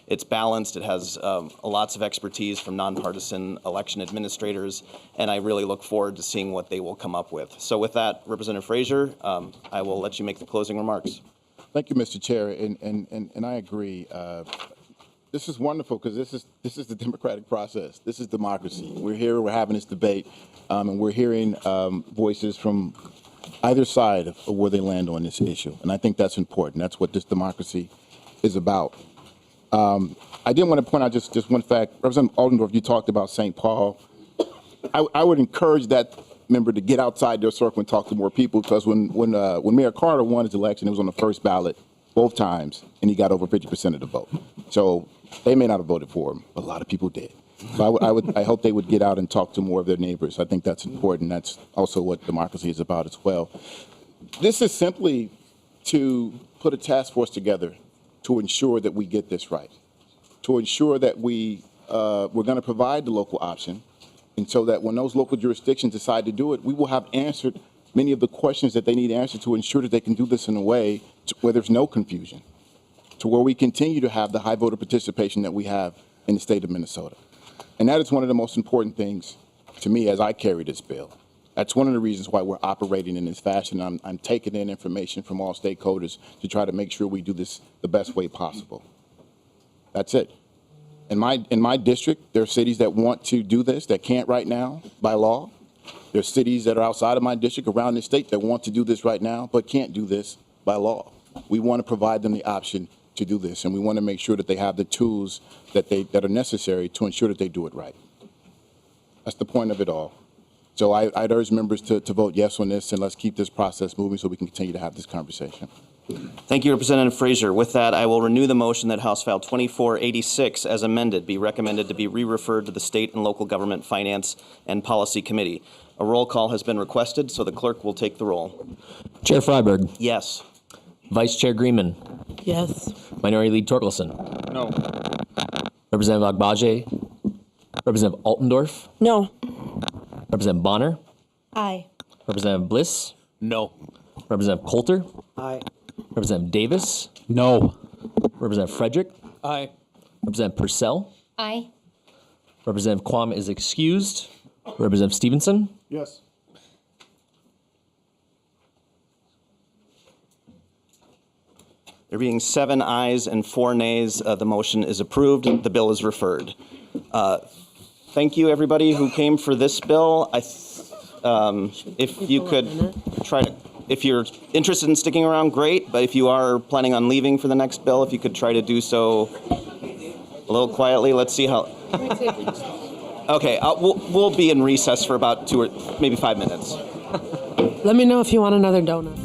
it's balanced. It has lots of expertise from nonpartisan election administrators, and I really look forward to seeing what they will come up with. So with that, Representative Fraser, I will let you make the closing remarks. Thank you, Mr. Chair, and I agree. This is wonderful because this is the democratic process. This is democracy. We're here, we're having this debate, and we're hearing voices from either side of where they land on this issue. And I think that's important. That's what this democracy is about. I did want to point out just one fact. Representative Aldendorf, you talked about St. Paul. I would encourage that member to get outside their circle and talk to more people, because when Mayor Carter won his election, it was on the first ballot both times, and he got over 50% of the vote. So they may not have voted for him, but a lot of people did. So I hope they would get out and talk to more of their neighbors. I think that's important. That's also what democracy is about as well. This is simply to put a task force together to ensure that we get this right, to ensure that we're going to provide the local option, and so that when those local jurisdictions decide to do it, we will have answered many of the questions that they need answered to ensure that they can do this in a way where there's no confusion, to where we continue to have the high voter participation that we have in the state of Minnesota. And that is one of the most important things to me as I carry this bill. That's one of the reasons why we're operating in this fashion. I'm taking in information from all stakeholders to try to make sure we do this the best way possible. That's it. In my district, there are cities that want to do this that can't right now by law. There's cities that are outside of my district around the state that want to do this right now but can't do this by law. We want to provide them the option to do this, and we want to make sure that they have the tools that are necessary to ensure that they do it right. That's the point of it all. So I'd urge members to vote yes on this, and let's keep this process moving so we can continue to have this conversation. Thank you, Representative Fraser. With that, I will renew the motion that House File 2486, as amended, be recommended to be re-referred to the State and Local Government Finance and Policy Committee. A roll call has been requested, so the clerk will take the roll. Chair Freiberg. Yes. Vice Chair Greenman. Yes. Minority Leader Torkelson. No. Representative Agbaje. Representative Altendorf. No. Representative Bonner. Aye. Representative Bliss. No. Representative Coulter. Aye. Representative Davis. No. Representative Frederick. Aye. Representative Purcell. Aye. Representative Quam is excused. Representative Stevenson. Yes. There being 7 ayes and 4 nays, the motion is approved. The bill is referred. Thank you, everybody who came for this bill. If you could try to, if you're interested in sticking around, great. But if you are planning on leaving for the next bill, if you could try to do so a little quietly. Let's see how. Okay, we'll be in recess for about 2 or maybe 5 minutes. Let me know if you want another donut.